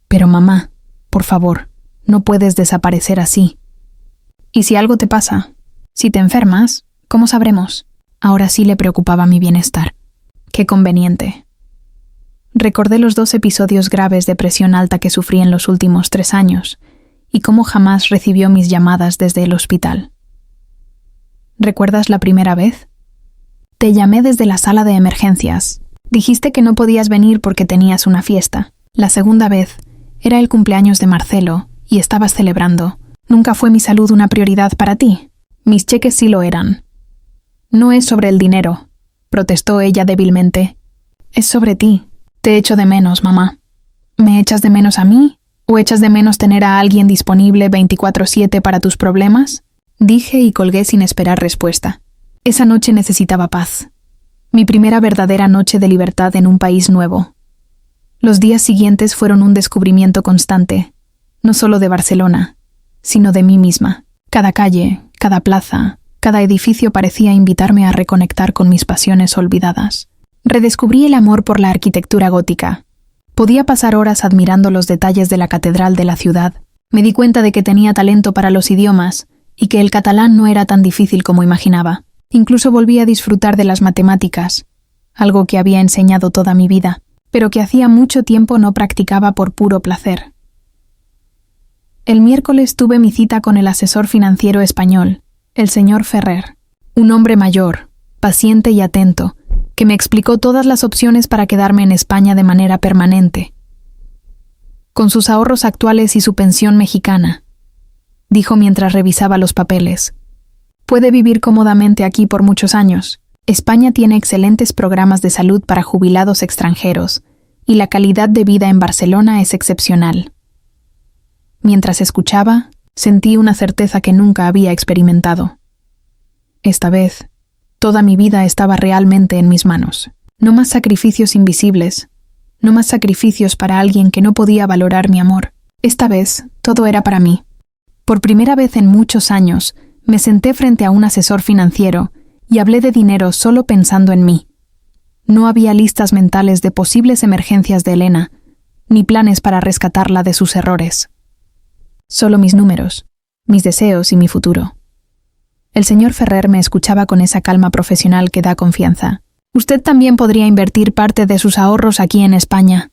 Pero mamá, por favor, no puedes desaparecer así. ¿Y si algo te pasa? Si te enfermas, ¿cómo sabremos? Ahora sí le preocupaba mi bienestar. Qué conveniente. Recordé los 2 episodios graves de presión alta que sufrí en los últimos 3 años y cómo jamás recibió mis llamadas desde el hospital. ¿Recuerdas la primera vez? Te llamé desde la sala de emergencias. Dijiste que no podías venir porque tenías una fiesta. La segunda vez era el cumpleaños de Marcelo y estabas celebrando. ¿Nunca fue mi salud una prioridad para ti? Mis cheques sí lo eran. No es sobre el dinero, protestó ella débilmente. Es sobre ti. Te echo de menos, mamá. ¿Me echas de menos a mí? ¿O echas de menos tener a alguien disponible 24/7 para tus problemas? Dije y colgué sin esperar respuesta. Esa noche necesitaba paz. Mi primera verdadera noche de libertad en un país nuevo. Los días siguientes fueron un descubrimiento constante, no solo de Barcelona, sino de mí misma. Cada calle, cada plaza, cada edificio parecía invitarme a reconectar con mis pasiones olvidadas. Redescubrí el amor por la arquitectura gótica. Podía pasar horas admirando los detalles de la catedral de la ciudad. Me di cuenta de que tenía talento para los idiomas y que el catalán no era tan difícil como imaginaba. Incluso volví a disfrutar de las matemáticas, algo que había enseñado toda mi vida, pero que hacía mucho tiempo no practicaba por puro placer. El miércoles tuve mi cita con el asesor financiero español, el señor Ferrer, un hombre mayor, paciente y atento, que me explicó todas las opciones para quedarme en España de manera permanente. Con sus ahorros actuales y su pensión mexicana, dijo mientras revisaba los papeles. Puede vivir cómodamente aquí por muchos años. España tiene excelentes programas de salud para jubilados extranjeros, y la calidad de vida en Barcelona es excepcional. Mientras escuchaba, sentí una certeza que nunca había experimentado. Esta vez, toda mi vida estaba realmente en mis manos. No más sacrificios invisibles, no más sacrificios para alguien que no podía valorar mi amor. Esta vez, todo era para mí. Por primera vez en muchos años, me senté frente a un asesor financiero y hablé de dinero solo pensando en mí. No había listas mentales de posibles emergencias de Elena, ni planes para rescatarla de sus errores. Solo mis números, mis deseos y mi futuro. El señor Ferrer me escuchaba con esa calma profesional que da confianza. Usted también podría invertir parte de sus ahorros aquí en España,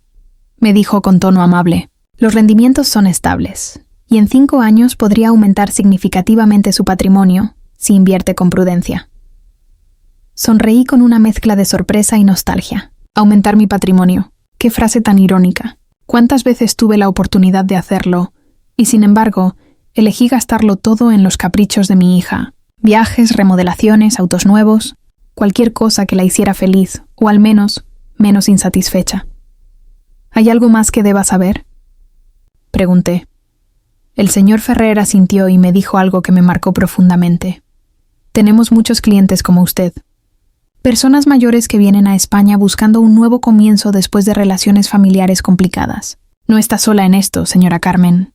me dijo con tono amable. Los rendimientos son estables, y en 5 años podría aumentar significativamente su patrimonio si invierte con prudencia. Sonreí con una mezcla de sorpresa y nostalgia. Aumentar mi patrimonio. Qué frase tan irónica. ¿Cuántas veces tuve la oportunidad de hacerlo? Y sin embargo, elegí gastarlo todo en los caprichos de mi hija. Viajes, remodelaciones, autos nuevos, cualquier cosa que la hiciera feliz, o al menos, menos insatisfecha. ¿Hay algo más que deba saber?, pregunté. El señor Ferrer asintió y me dijo algo que me marcó profundamente. Tenemos muchos clientes como usted. Personas mayores que vienen a España buscando un nuevo comienzo después de relaciones familiares complicadas. No está sola en esto, señora Carmen.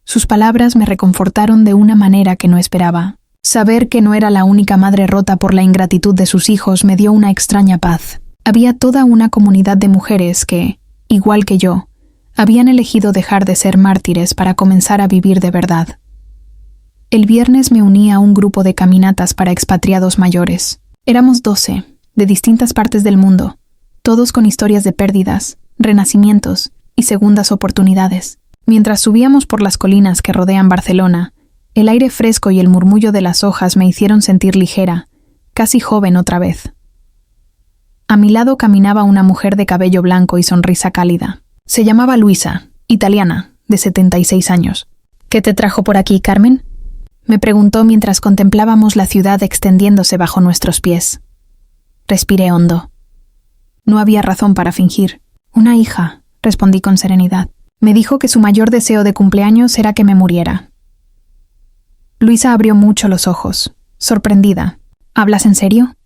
Sus palabras me reconfortaron de una manera que no esperaba. Saber que no era la única madre rota por la ingratitud de sus hijos me dio una extraña paz. Había toda una comunidad de mujeres que, igual que yo, habían elegido dejar de ser mártires para comenzar a vivir de verdad. El viernes me uní a un grupo de caminatas para expatriados mayores. Éramos 12, de distintas partes del mundo, todos con historias de pérdidas, renacimientos y segundas oportunidades. Mientras subíamos por las colinas que rodean Barcelona, el aire fresco y el murmullo de las hojas me hicieron sentir ligera, casi joven otra vez. A mi lado caminaba una mujer de cabello blanco y sonrisa cálida. Se llamaba Luisa, italiana, de 76 años. ¿Qué te trajo por aquí, Carmen?, me preguntó mientras contemplábamos la ciudad extendiéndose bajo nuestros pies. Respiré hondo. No había razón para fingir. Una hija, respondí con serenidad. Me dijo que su mayor deseo de cumpleaños era que me muriera. Luisa abrió mucho los ojos, sorprendida. ¿Hablas en serio?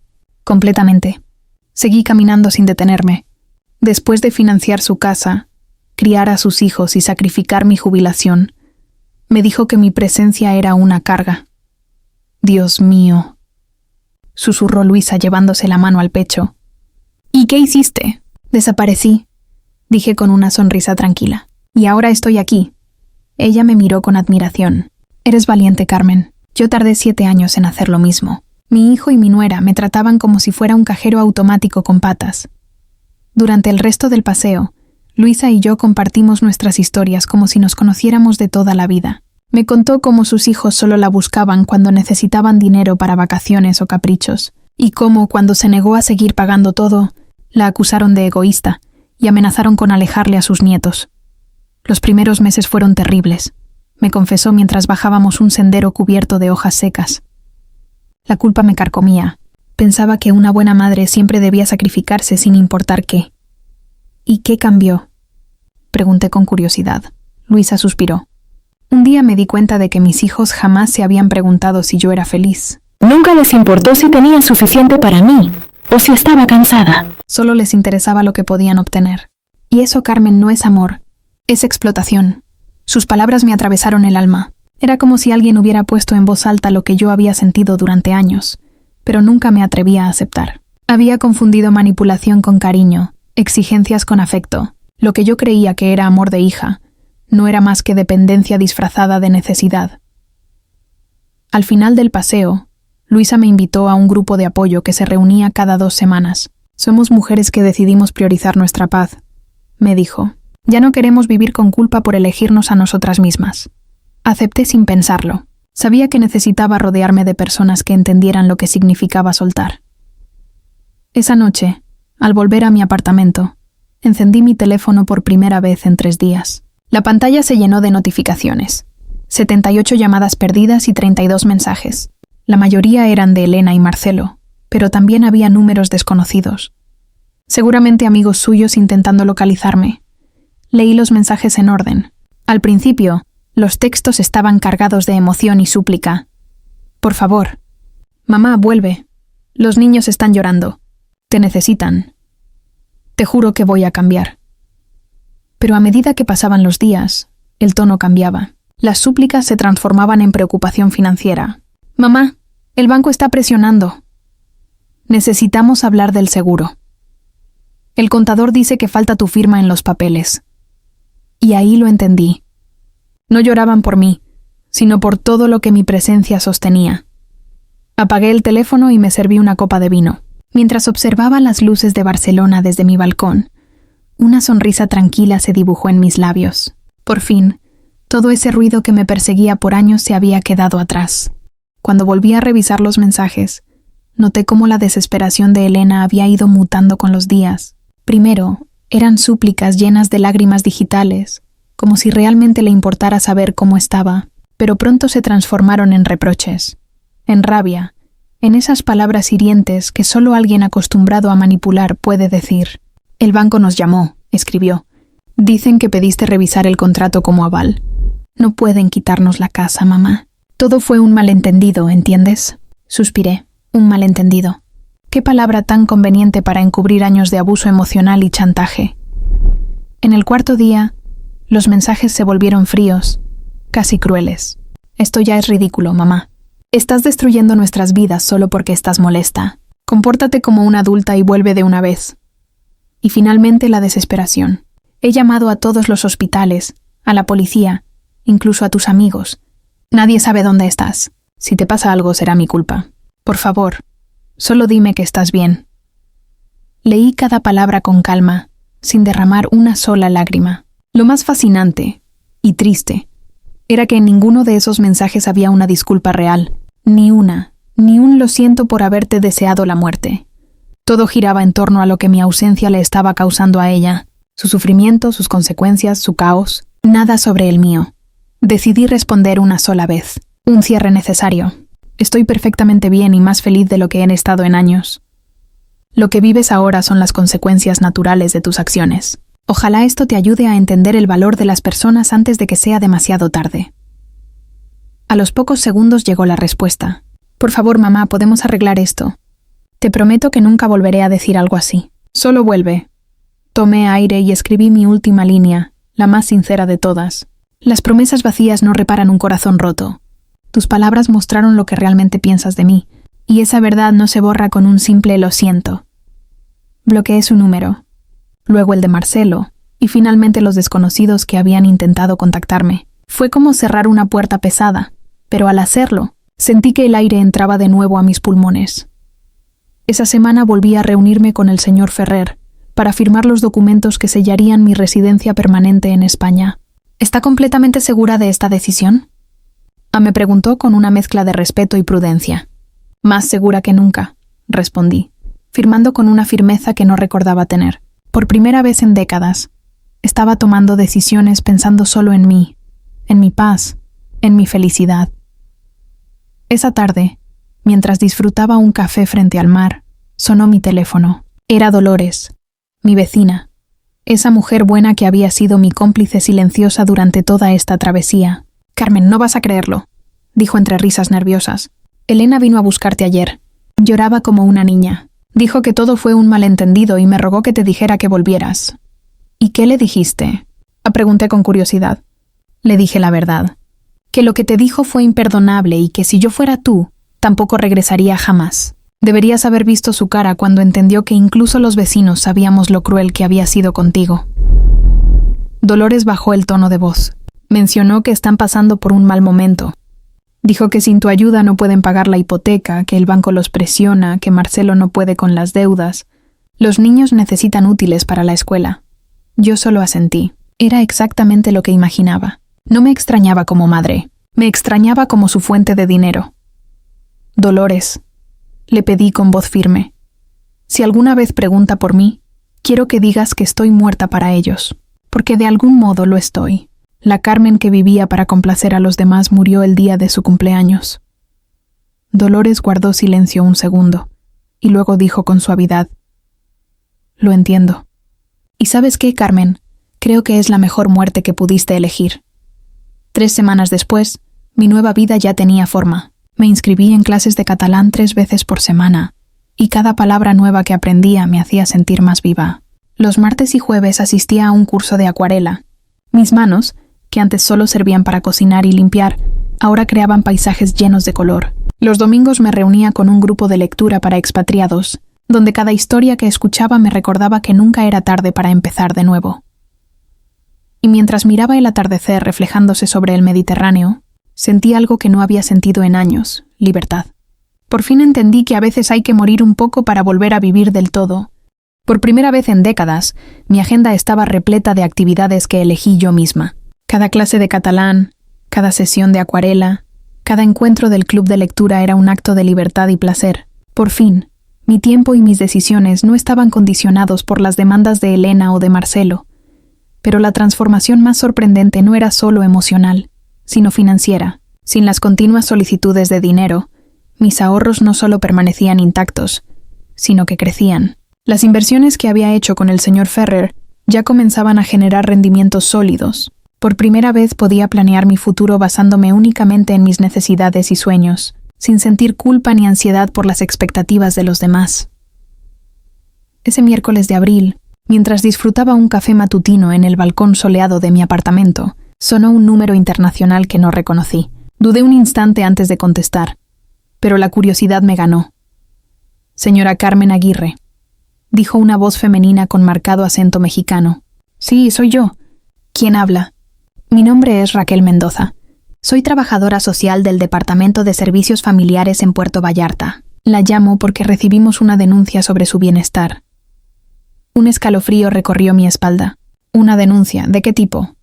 Completamente. Seguí caminando sin detenerme. Después de financiar su casa, criar a sus hijos y sacrificar mi jubilación. Me dijo que mi presencia era una carga. Dios mío, susurró Luisa llevándose la mano al pecho. ¿Y qué hiciste? Desaparecí, dije con una sonrisa tranquila. Y ahora estoy aquí. Ella me miró con admiración. Eres valiente, Carmen. Yo tardé 7 años en hacer lo mismo. Mi hijo y mi nuera me trataban como si fuera un cajero automático con patas. Durante el resto del paseo, Luisa y yo compartimos nuestras historias como si nos conociéramos de toda la vida. Me contó cómo sus hijos solo la buscaban cuando necesitaban dinero para vacaciones o caprichos, y cómo, cuando se negó a seguir pagando todo, la acusaron de egoísta y amenazaron con alejarle a sus nietos. Los primeros meses fueron terribles, me confesó mientras bajábamos un sendero cubierto de hojas secas. La culpa me carcomía. Pensaba que una buena madre siempre debía sacrificarse sin importar qué. ¿Y qué cambió?, pregunté con curiosidad. Luisa suspiró. Un día me di cuenta de que mis hijos jamás se habían preguntado si yo era feliz. Nunca les importó si tenía suficiente para mí, o si estaba cansada. Solo les interesaba lo que podían obtener. Y eso, Carmen, no es amor, es explotación. Sus palabras me atravesaron el alma. Era como si alguien hubiera puesto en voz alta lo que yo había sentido durante años, pero nunca me atrevía a aceptar. Había confundido manipulación con cariño, exigencias con afecto. Lo que yo creía que era amor de hija no era más que dependencia disfrazada de necesidad. Al final del paseo, Luisa me invitó a un grupo de apoyo que se reunía cada 2 semanas. Somos mujeres que decidimos priorizar nuestra paz, me dijo. Ya no queremos vivir con culpa por elegirnos a nosotras mismas. Acepté sin pensarlo. Sabía que necesitaba rodearme de personas que entendieran lo que significaba soltar. Esa noche, al volver a mi apartamento, encendí mi teléfono por primera vez en 3 días. La pantalla se llenó de notificaciones. 78 llamadas perdidas y 32 mensajes. La mayoría eran de Elena y Marcelo, pero también había números desconocidos. Seguramente amigos suyos intentando localizarme. Leí los mensajes en orden. Al principio, los textos estaban cargados de emoción y súplica. Por favor. Mamá, vuelve. Los niños están llorando. Te necesitan. Te juro que voy a cambiar. Pero a medida que pasaban los días, el tono cambiaba. Las súplicas se transformaban en preocupación financiera. Mamá, el banco está presionando. Necesitamos hablar del seguro. El contador dice que falta tu firma en los papeles. Y ahí lo entendí. No lloraban por mí, sino por todo lo que mi presencia sostenía. Apagué el teléfono y me serví una copa de vino. Mientras observaba las luces de Barcelona desde mi balcón, una sonrisa tranquila se dibujó en mis labios. Por fin, todo ese ruido que me perseguía por años se había quedado atrás. Cuando volví a revisar los mensajes, noté cómo la desesperación de Elena había ido mutando con los días. Primero, eran súplicas llenas de lágrimas digitales, como si realmente le importara saber cómo estaba, pero pronto se transformaron en reproches, en rabia, en esas palabras hirientes que solo alguien acostumbrado a manipular puede decir. El banco nos llamó, escribió. Dicen que pediste revisar el contrato como aval. No pueden quitarnos la casa, mamá. Todo fue un malentendido, ¿entiendes? Suspiré. Un malentendido. Qué palabra tan conveniente para encubrir años de abuso emocional y chantaje. En el 4.º día, los mensajes se volvieron fríos, casi crueles. Esto ya es ridículo, mamá. Estás destruyendo nuestras vidas solo porque estás molesta. Compórtate como una adulta y vuelve de una vez. Y finalmente la desesperación. He llamado a todos los hospitales, a la policía, incluso a tus amigos. Nadie sabe dónde estás. Si te pasa algo será mi culpa. Por favor, solo dime que estás bien. Leí cada palabra con calma, sin derramar una sola lágrima. Lo más fascinante, y triste, era que en ninguno de esos mensajes había una disculpa real. Ni un lo siento por haberte deseado la muerte. Todo giraba en torno a lo que mi ausencia le estaba causando a ella. Su sufrimiento, sus consecuencias, su caos. Nada sobre el mío. Decidí responder una sola vez. Un cierre necesario. Estoy perfectamente bien y más feliz de lo que he estado en años. Lo que vives ahora son las consecuencias naturales de tus acciones. Ojalá esto te ayude a entender el valor de las personas antes de que sea demasiado tarde. A los pocos segundos llegó la respuesta. Por favor, mamá, podemos arreglar esto. Te prometo que nunca volveré a decir algo así. Solo vuelve. Tomé aire y escribí mi última línea, la más sincera de todas. Las promesas vacías no reparan un corazón roto. Tus palabras mostraron lo que realmente piensas de mí, y esa verdad no se borra con un simple lo siento. Bloqueé su número, luego el de Marcelo, y finalmente los desconocidos que habían intentado contactarme. Fue como cerrar una puerta pesada, pero al hacerlo, sentí que el aire entraba de nuevo a mis pulmones. Esa semana volví a reunirme con el señor Ferrer para firmar los documentos que sellarían mi residencia permanente en España. ¿Está completamente segura de esta decisión? Me preguntó con una mezcla de respeto y prudencia. Más segura que nunca, respondí, firmando con una firmeza que no recordaba tener. Por primera vez en décadas, estaba tomando decisiones pensando solo en mí, en mi paz, en mi felicidad. Esa tarde, mientras disfrutaba un café frente al mar, sonó mi teléfono. Era Dolores, mi vecina, esa mujer buena que había sido mi cómplice silenciosa durante toda esta travesía. «Carmen, no vas a creerlo», dijo entre risas nerviosas. «Elena vino a buscarte ayer. Lloraba como una niña. Dijo que todo fue un malentendido y me rogó que te dijera que volvieras». «¿Y qué le dijiste?», pregunté con curiosidad. Le dije la verdad, que lo que te dijo fue imperdonable y que si yo fuera tú, tampoco regresaría jamás. Deberías haber visto su cara cuando entendió que incluso los vecinos sabíamos lo cruel que había sido contigo. Dolores bajó el tono de voz. Mencionó que están pasando por un mal momento. Dijo que sin tu ayuda no pueden pagar la hipoteca, que el banco los presiona, que Marcelo no puede con las deudas. Los niños necesitan útiles para la escuela. Yo solo asentí. Era exactamente lo que imaginaba. No me extrañaba como madre. Me extrañaba como su fuente de dinero. «Dolores», le pedí con voz firme, «si alguna vez pregunta por mí, quiero que digas que estoy muerta para ellos, porque de algún modo lo estoy. La Carmen que vivía para complacer a los demás murió el día de su cumpleaños». Dolores guardó silencio un segundo, y luego dijo con suavidad, «Lo entiendo. ¿Y sabes qué, Carmen? Creo que es la mejor muerte que pudiste elegir». 3 semanas después, mi nueva vida ya tenía forma. Me inscribí en clases de catalán 3 veces por semana, y cada palabra nueva que aprendía me hacía sentir más viva. Los martes y jueves asistía a un curso de acuarela. Mis manos, que antes solo servían para cocinar y limpiar, ahora creaban paisajes llenos de color. Los domingos me reunía con un grupo de lectura para expatriados, donde cada historia que escuchaba me recordaba que nunca era tarde para empezar de nuevo. Y mientras miraba el atardecer reflejándose sobre el Mediterráneo, sentí algo que no había sentido en años: libertad. Por fin entendí que a veces hay que morir un poco para volver a vivir del todo. Por primera vez en décadas, mi agenda estaba repleta de actividades que elegí yo misma. Cada clase de catalán, cada sesión de acuarela, cada encuentro del club de lectura era un acto de libertad y placer. Por fin, mi tiempo y mis decisiones no estaban condicionados por las demandas de Elena o de Marcelo. Pero la transformación más sorprendente no era solo emocional, sino financiera. Sin las continuas solicitudes de dinero, mis ahorros no solo permanecían intactos, sino que crecían. Las inversiones que había hecho con el señor Ferrer ya comenzaban a generar rendimientos sólidos. Por primera vez podía planear mi futuro basándome únicamente en mis necesidades y sueños, sin sentir culpa ni ansiedad por las expectativas de los demás. Ese miércoles de abril, mientras disfrutaba un café matutino en el balcón soleado de mi apartamento, sonó un número internacional que no reconocí. Dudé un instante antes de contestar, pero la curiosidad me ganó. «Señora Carmen Aguirre», dijo una voz femenina con marcado acento mexicano. «Sí, soy yo. ¿Quién habla?» «Mi nombre es Raquel Mendoza. Soy trabajadora social del Departamento de Servicios Familiares en Puerto Vallarta. La llamo porque recibimos una denuncia sobre su bienestar». Un escalofrío recorrió mi espalda. «¿Una denuncia? ¿De qué tipo?»,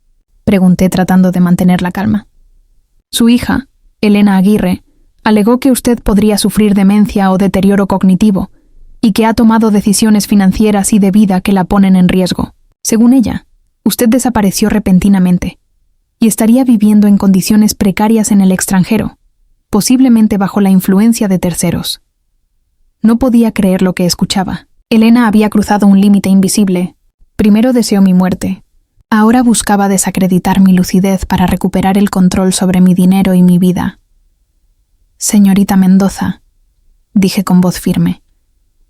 pregunté tratando de mantener la calma. «Su hija, Elena Aguirre, alegó que usted podría sufrir demencia o deterioro cognitivo y que ha tomado decisiones financieras y de vida que la ponen en riesgo. Según ella, usted desapareció repentinamente y estaría viviendo en condiciones precarias en el extranjero, posiblemente bajo la influencia de terceros». No podía creer lo que escuchaba. Elena había cruzado un límite invisible. Primero deseó mi muerte. Ahora buscaba desacreditar mi lucidez para recuperar el control sobre mi dinero y mi vida. «Señorita Mendoza», dije con voz firme,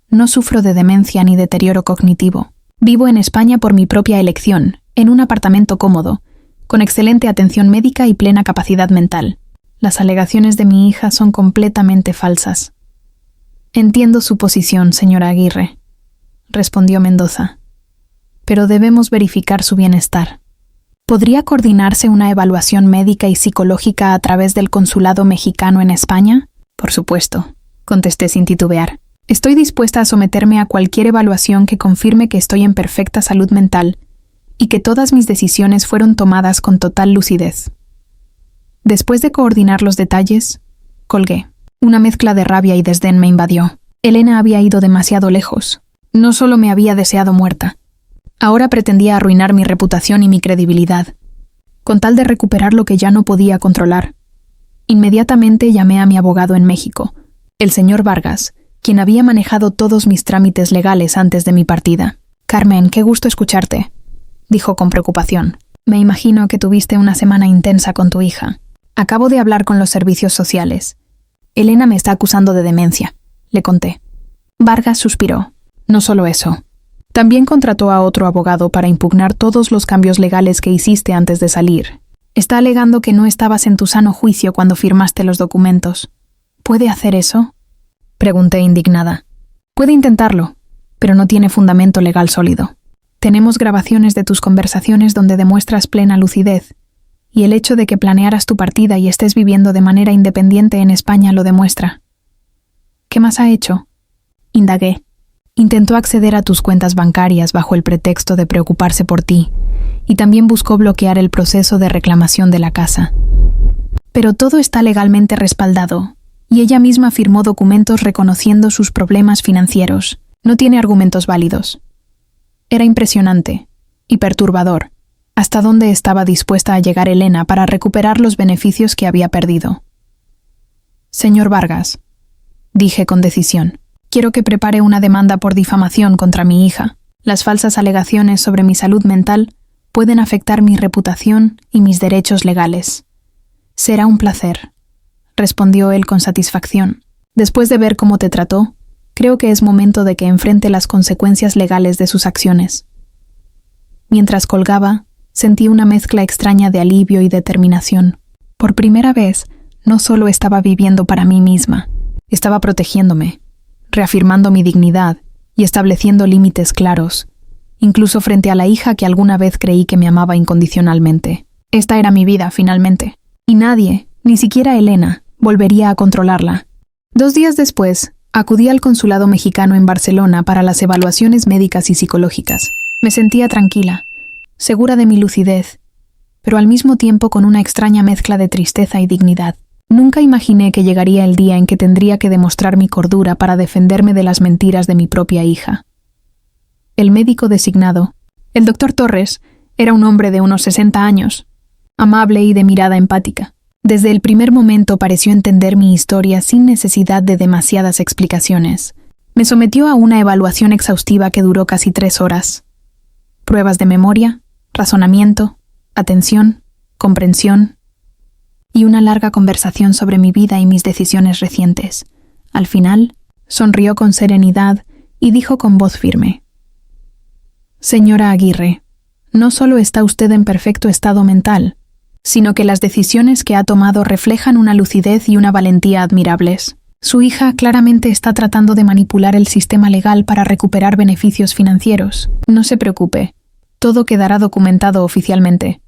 «no sufro de demencia ni deterioro cognitivo. Vivo en España por mi propia elección, en un apartamento cómodo, con excelente atención médica y plena capacidad mental. Las alegaciones de mi hija son completamente falsas. Entiendo su posición, señora Aguirre, respondió Mendoza, pero debemos verificar su bienestar. ¿Podría coordinarse una evaluación médica y psicológica a través del consulado mexicano en España? Por supuesto, contesté sin titubear. Estoy dispuesta a someterme a cualquier evaluación que confirme que estoy en perfecta salud mental y que todas mis decisiones fueron tomadas con total lucidez. Después de coordinar los detalles, colgué. Una mezcla de rabia y desdén me invadió. Elena había ido demasiado lejos. No solo me había deseado muerta. Ahora pretendía arruinar mi reputación y mi credibilidad, con tal de recuperar lo que ya no podía controlar. Inmediatamente llamé a mi abogado en México, el señor Vargas, quien había manejado todos mis trámites legales antes de mi partida. «Carmen, qué gusto escucharte», dijo con preocupación. «Me imagino que tuviste una semana intensa con tu hija. Acabo de hablar con los servicios sociales. Elena me está acusando de demencia», le conté. Vargas suspiró. «No solo eso. También contrató a otro abogado para impugnar todos los cambios legales que hiciste antes de salir. Está alegando que no estabas en tu sano juicio cuando firmaste los documentos. ¿Puede hacer eso?», pregunté indignada. «Puede intentarlo, pero no tiene fundamento legal sólido. Tenemos grabaciones de tus conversaciones donde demuestras plena lucidez, y el hecho de que planearas tu partida y estés viviendo de manera independiente en España lo demuestra». «¿Qué más ha hecho?», indagué. «Intentó acceder a tus cuentas bancarias bajo el pretexto de preocuparse por ti, y también buscó bloquear el proceso de reclamación de la casa. Pero todo está legalmente respaldado, y ella misma firmó documentos reconociendo sus problemas financieros. No tiene argumentos válidos». Era impresionante y perturbador hasta dónde estaba dispuesta a llegar Elena para recuperar los beneficios que había perdido. «Señor Vargas», dije con decisión, «quiero que prepare una demanda por difamación contra mi hija. Las falsas alegaciones sobre mi salud mental pueden afectar mi reputación y mis derechos legales». «Será un placer», respondió él con satisfacción. «Después de ver cómo te trató, creo que es momento de que enfrente las consecuencias legales de sus acciones». Mientras colgaba, sentí una mezcla extraña de alivio y determinación. Por primera vez, no solo estaba viviendo para mí misma, estaba protegiéndome, reafirmando mi dignidad y estableciendo límites claros, incluso frente a la hija que alguna vez creí que me amaba incondicionalmente. Esta era mi vida, finalmente, y nadie, ni siquiera Elena, volvería a controlarla. 2 días después, acudí al consulado mexicano en Barcelona para las evaluaciones médicas y psicológicas. Me sentía tranquila, segura de mi lucidez, pero al mismo tiempo con una extraña mezcla de tristeza y dignidad. Nunca imaginé que llegaría el día en que tendría que demostrar mi cordura para defenderme de las mentiras de mi propia hija. El médico designado, el doctor Torres, era un hombre de unos 60 años, amable y de mirada empática. Desde el primer momento pareció entender mi historia sin necesidad de demasiadas explicaciones. Me sometió a una evaluación exhaustiva que duró casi 3 horas. Pruebas de memoria, razonamiento, atención, comprensión y una larga conversación sobre mi vida y mis decisiones recientes. Al final, sonrió con serenidad y dijo con voz firme: «Señora Aguirre, no solo está usted en perfecto estado mental, sino que las decisiones que ha tomado reflejan una lucidez y una valentía admirables. Su hija claramente está tratando de manipular el sistema legal para recuperar beneficios financieros. No se preocupe, todo quedará documentado oficialmente».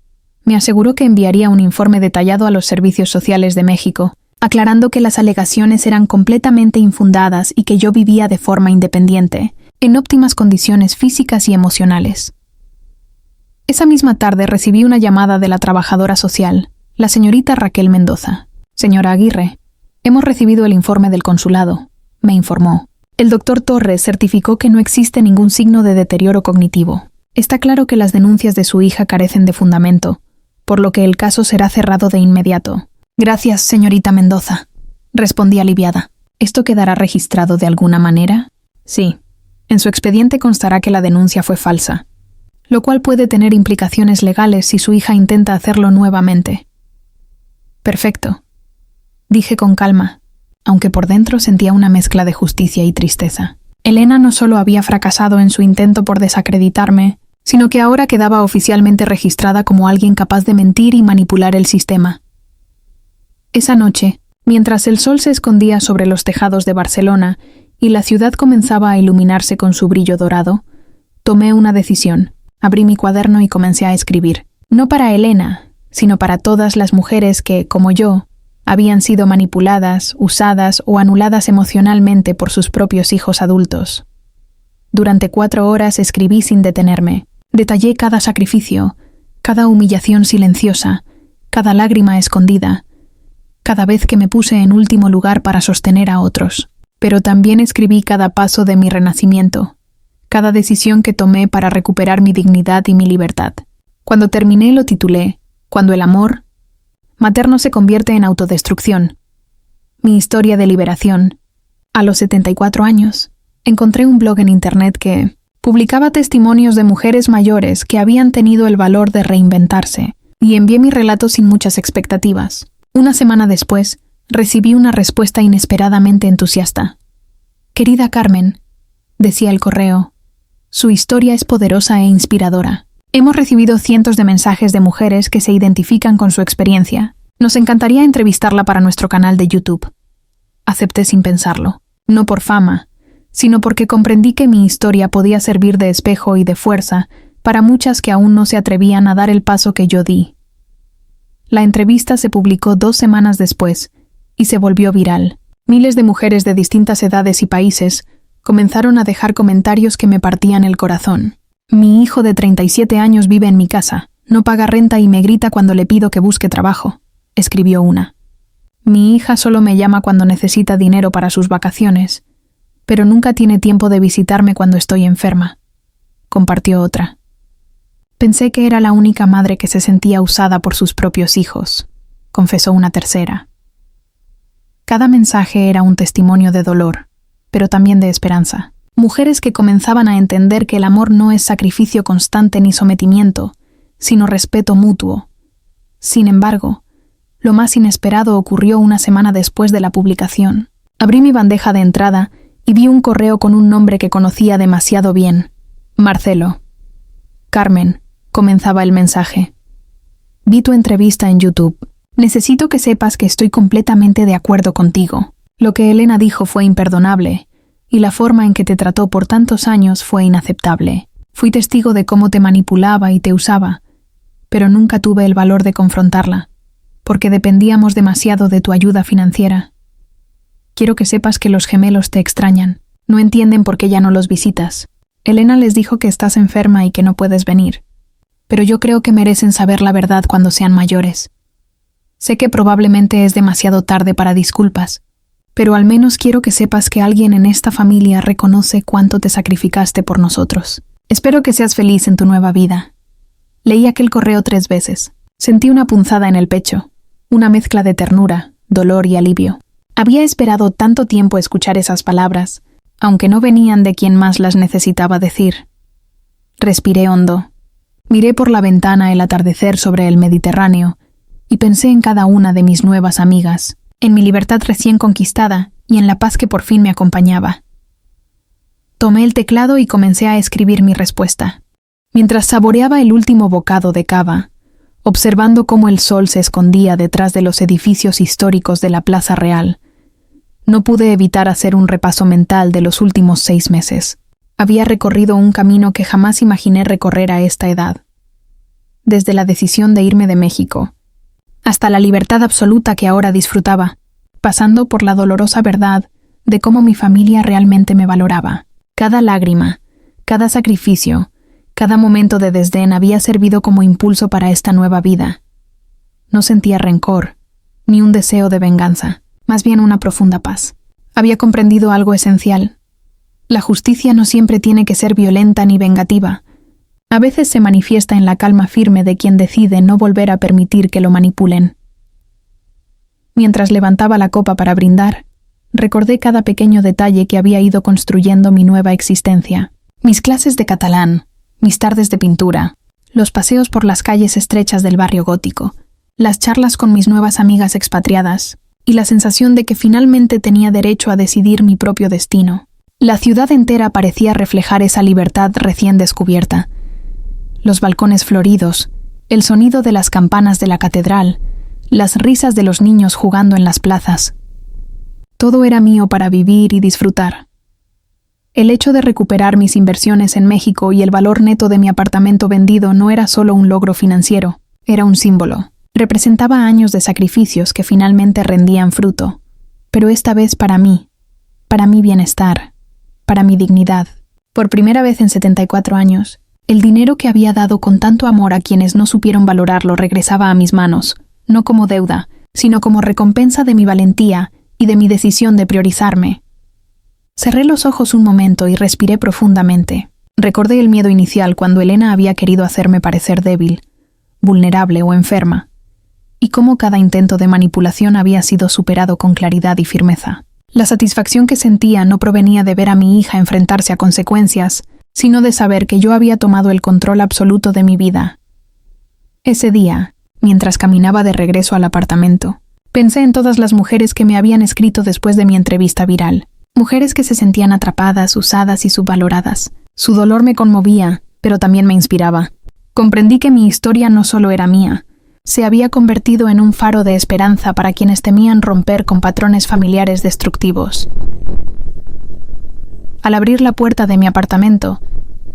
Me aseguró que enviaría un informe detallado a los servicios sociales de México, aclarando que las alegaciones eran completamente infundadas y que yo vivía de forma independiente, en óptimas condiciones físicas y emocionales. Esa misma tarde recibí una llamada de la trabajadora social, la señorita Raquel Mendoza. «Señora Aguirre, hemos recibido el informe del consulado», me informó. «El doctor Torres certificó que no existe ningún signo de deterioro cognitivo. Está claro que las denuncias de su hija carecen de fundamento, por lo que el caso será cerrado de inmediato». «Gracias, señorita Mendoza», respondí aliviada. «¿Esto quedará registrado de alguna manera?» «Sí. En su expediente constará que la denuncia fue falsa, lo cual puede tener implicaciones legales si su hija intenta hacerlo nuevamente». «Perfecto», dije con calma, aunque por dentro sentía una mezcla de justicia y tristeza. Elena no solo había fracasado en su intento por desacreditarme, sino que ahora quedaba oficialmente registrada como alguien capaz de mentir y manipular el sistema. Esa noche, mientras el sol se escondía sobre los tejados de Barcelona y la ciudad comenzaba a iluminarse con su brillo dorado, tomé una decisión. Abrí mi cuaderno y comencé a escribir. No para Elena, sino para todas las mujeres que, como yo, habían sido manipuladas, usadas o anuladas emocionalmente por sus propios hijos adultos. Durante 4 horas escribí sin detenerme. Detallé cada sacrificio, cada humillación silenciosa, cada lágrima escondida, cada vez que me puse en último lugar para sostener a otros. Pero también escribí cada paso de mi renacimiento, cada decisión que tomé para recuperar mi dignidad y mi libertad. Cuando terminé lo titulé «Cuando el amor materno se convierte en autodestrucción. Mi historia de liberación». A los 74 años, encontré un blog en internet que publicaba testimonios de mujeres mayores que habían tenido el valor de reinventarse, y envié mi relato sin muchas expectativas. Una semana después, recibí una respuesta inesperadamente entusiasta. «Querida Carmen», decía el correo, «su historia es poderosa e inspiradora. Hemos recibido cientos de mensajes de mujeres que se identifican con su experiencia. Nos encantaría entrevistarla para nuestro canal de YouTube». Acepté sin pensarlo, no por fama, sino porque comprendí que mi historia podía servir de espejo y de fuerza para muchas que aún no se atrevían a dar el paso que yo di. La entrevista se publicó 2 semanas después y se volvió viral. Miles de mujeres de distintas edades y países comenzaron a dejar comentarios que me partían el corazón. «Mi hijo de 37 años vive en mi casa, no paga renta y me grita cuando le pido que busque trabajo», escribió una. «Mi hija solo me llama cuando necesita dinero para sus vacaciones, pero nunca tiene tiempo de visitarme cuando estoy enferma», compartió otra. «Pensé que era la única madre que se sentía usada por sus propios hijos», confesó una tercera. Cada mensaje era un testimonio de dolor, pero también de esperanza. Mujeres que comenzaban a entender que el amor no es sacrificio constante ni sometimiento, sino respeto mutuo. Sin embargo, lo más inesperado ocurrió una semana después de la publicación. Abrí mi bandeja de entrada y vi un correo con un nombre que conocía demasiado bien. «Marcelo». «Carmen», comenzaba el mensaje. «Vi tu entrevista en YouTube. Necesito que sepas que estoy completamente de acuerdo contigo. Lo que Elena dijo fue imperdonable, y la forma en que te trató por tantos años fue inaceptable. Fui testigo de cómo te manipulaba y te usaba, pero nunca tuve el valor de confrontarla, porque dependíamos demasiado de tu ayuda financiera. Quiero que sepas que los gemelos te extrañan. No entienden por qué ya no los visitas. Elena les dijo que estás enferma y que no puedes venir, pero yo creo que merecen saber la verdad cuando sean mayores. Sé que probablemente es demasiado tarde para disculpas, pero al menos quiero que sepas que alguien en esta familia reconoce cuánto te sacrificaste por nosotros. Espero que seas feliz en tu nueva vida». Leí aquel correo 3 veces. Sentí una punzada en el pecho, una mezcla de ternura, dolor y alivio. Había esperado tanto tiempo escuchar esas palabras, aunque no venían de quien más las necesitaba decir. Respiré hondo. Miré por la ventana el atardecer sobre el Mediterráneo y pensé en cada una de mis nuevas amigas, en mi libertad recién conquistada y en la paz que por fin me acompañaba. Tomé el teclado y comencé a escribir mi respuesta. Mientras saboreaba el último bocado de cava, observando cómo el sol se escondía detrás de los edificios históricos de la Plaza Real, no pude evitar hacer un repaso mental de los últimos 6 meses. Había recorrido un camino que jamás imaginé recorrer a esta edad. Desde la decisión de irme de México, hasta la libertad absoluta que ahora disfrutaba, pasando por la dolorosa verdad de cómo mi familia realmente me valoraba. Cada lágrima, cada sacrificio, cada momento de desdén había servido como impulso para esta nueva vida. No sentía rencor, ni un deseo de venganza, más bien una profunda paz. Había comprendido algo esencial. La justicia no siempre tiene que ser violenta ni vengativa. A veces se manifiesta en la calma firme de quien decide no volver a permitir que lo manipulen. Mientras levantaba la copa para brindar, recordé cada pequeño detalle que había ido construyendo mi nueva existencia. Mis clases de catalán, mis tardes de pintura, los paseos por las calles estrechas del barrio gótico, las charlas con mis nuevas amigas expatriadas y la sensación de que finalmente tenía derecho a decidir mi propio destino. La ciudad entera parecía reflejar esa libertad recién descubierta. Los balcones floridos, el sonido de las campanas de la catedral, las risas de los niños jugando en las plazas. Todo era mío para vivir y disfrutar. El hecho de recuperar mis inversiones en México y el valor neto de mi apartamento vendido no era solo un logro financiero, era un símbolo. Representaba años de sacrificios que finalmente rendían fruto, pero esta vez para mi bienestar, para mi dignidad. Por primera vez en 74 años, el dinero que había dado con tanto amor a quienes no supieron valorarlo regresaba a mis manos, no como deuda, sino como recompensa de mi valentía y de mi decisión de priorizarme. Cerré los ojos un momento y respiré profundamente. Recordé el miedo inicial cuando Elena había querido hacerme parecer débil, vulnerable o enferma, y cómo cada intento de manipulación había sido superado con claridad y firmeza. La satisfacción que sentía no provenía de ver a mi hija enfrentarse a consecuencias, sino de saber que yo había tomado el control absoluto de mi vida. Ese día, mientras caminaba de regreso al apartamento, pensé en todas las mujeres que me habían escrito después de mi entrevista viral. Mujeres que se sentían atrapadas, usadas y subvaloradas. Su dolor me conmovía, pero también me inspiraba. Comprendí que mi historia no solo era mía, se había convertido en un faro de esperanza para quienes temían romper con patrones familiares destructivos. Al abrir la puerta de mi apartamento,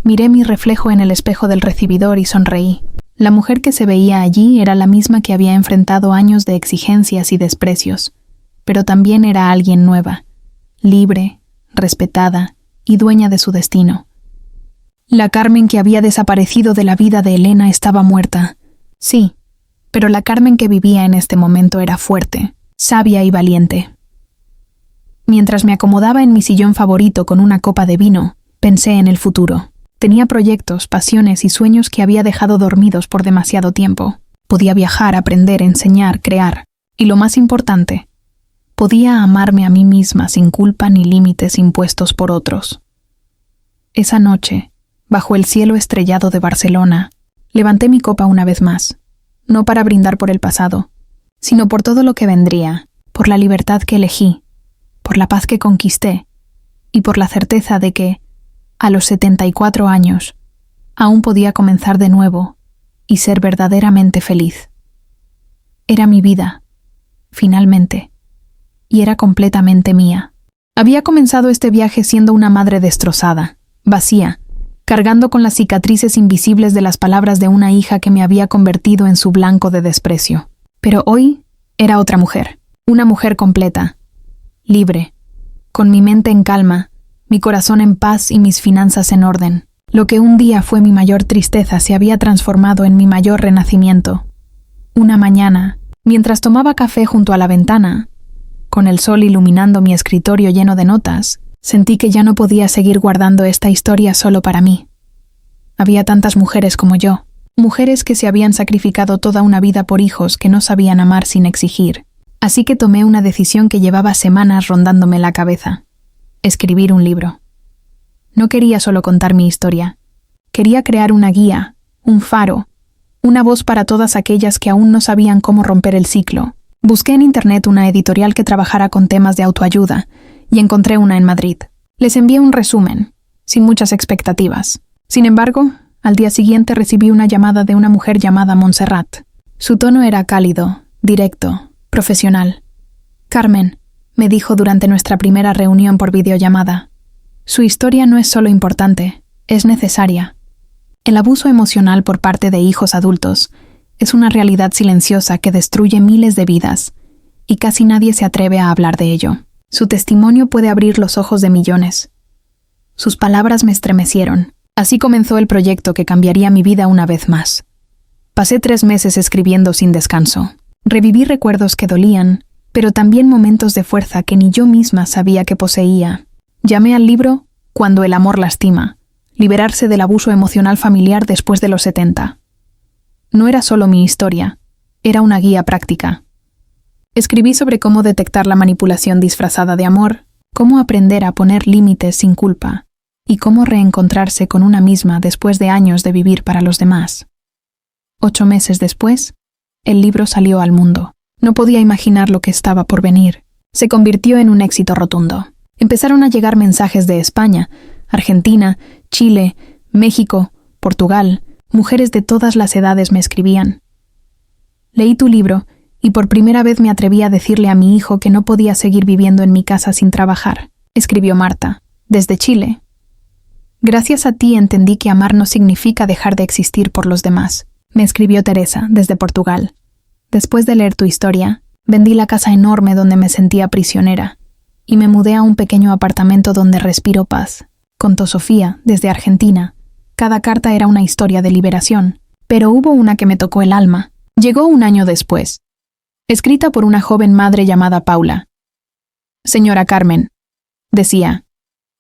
miré mi reflejo en el espejo del recibidor y sonreí. La mujer que se veía allí era la misma que había enfrentado años de exigencias y desprecios, pero también era alguien nueva, libre, respetada y dueña de su destino. La Carmen que había desaparecido de la vida de Elena estaba muerta. Sí, pero la Carmen que vivía en este momento era fuerte, sabia y valiente. Mientras me acomodaba en mi sillón favorito con una copa de vino, pensé en el futuro. Tenía proyectos, pasiones y sueños que había dejado dormidos por demasiado tiempo. Podía viajar, aprender, enseñar, crear. Y lo más importante, podía amarme a mí misma sin culpa ni límites impuestos por otros. Esa noche, bajo el cielo estrellado de Barcelona, levanté mi copa una vez más, no para brindar por el pasado, sino por todo lo que vendría, por la libertad que elegí, por la paz que conquisté y por la certeza de que, a los 74 años, aún podía comenzar de nuevo y ser verdaderamente feliz. Era mi vida, finalmente, y era completamente mía. Había comenzado este viaje siendo una madre destrozada, vacía, cargando con las cicatrices invisibles de las palabras de una hija que me había convertido en su blanco de desprecio. Pero hoy era otra mujer, una mujer completa, libre, con mi mente en calma, mi corazón en paz y mis finanzas en orden. Lo que un día fue mi mayor tristeza se había transformado en mi mayor renacimiento. Una mañana, mientras tomaba café junto a la ventana, con el sol iluminando mi escritorio lleno de notas, sentí que ya no podía seguir guardando esta historia solo para mí. Había tantas mujeres como yo, mujeres que se habían sacrificado toda una vida por hijos que no sabían amar sin exigir. Así que tomé una decisión que llevaba semanas rondándome la cabeza: escribir un libro. No quería solo contar mi historia. Quería crear una guía, un faro, una voz para todas aquellas que aún no sabían cómo romper el ciclo. Busqué en internet una editorial que trabajara con temas de autoayuda y encontré una en Madrid. Les envié un resumen, sin muchas expectativas. Sin embargo, al día siguiente recibí una llamada de una mujer llamada Montserrat. Su tono era cálido, directo, profesional. «Carmen», me dijo durante nuestra primera reunión por videollamada, «su historia no es solo importante, es necesaria. El abuso emocional por parte de hijos adultos es una realidad silenciosa que destruye miles de vidas, y casi nadie se atreve a hablar de ello. Su testimonio puede abrir los ojos de millones». Sus palabras me estremecieron. Así comenzó el proyecto que cambiaría mi vida una vez más. Pasé 3 meses escribiendo sin descanso. Reviví recuerdos que dolían, pero también momentos de fuerza que ni yo misma sabía que poseía. Llamé al libro Cuando el amor lastima, liberarse del abuso emocional familiar después de los 70. No era solo mi historia, era una guía práctica. Escribí sobre cómo detectar la manipulación disfrazada de amor, cómo aprender a poner límites sin culpa, y cómo reencontrarse con una misma después de años de vivir para los demás. 8 meses después, el libro salió al mundo. No podía imaginar lo que estaba por venir. Se convirtió en un éxito rotundo. Empezaron a llegar mensajes de España, Argentina, Chile, México, Portugal. Mujeres de todas las edades me escribían. Leí tu libro y por primera vez me atreví a decirle a mi hijo que no podía seguir viviendo en mi casa sin trabajar, escribió Marta, desde Chile. Gracias a ti entendí que amar no significa dejar de existir por los demás, me escribió Teresa, desde Portugal. Después de leer tu historia, vendí la casa enorme donde me sentía prisionera y me mudé a un pequeño apartamento donde respiro paz. Contó Sofía, desde Argentina. Cada carta era una historia de liberación, pero hubo una que me tocó el alma. Llegó un año después, escrita por una joven madre llamada Paula. Señora Carmen, decía,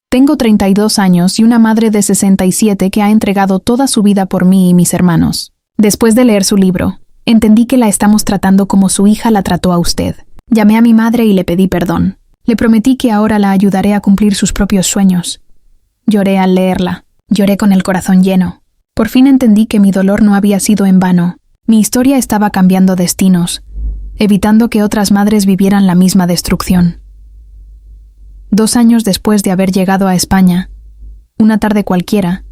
tengo 32 años y una madre de 67 que ha entregado toda su vida por mí y mis hermanos. Después de leer su libro, entendí que la estamos tratando como su hija la trató a usted. Llamé a mi madre y le pedí perdón. Le prometí que ahora la ayudaré a cumplir sus propios sueños. Lloré al leerla. Lloré con el corazón lleno. Por fin entendí que mi dolor no había sido en vano. Mi historia estaba cambiando destinos, evitando que otras madres vivieran la misma destrucción. 2 años después de haber llegado a España, una tarde cualquiera,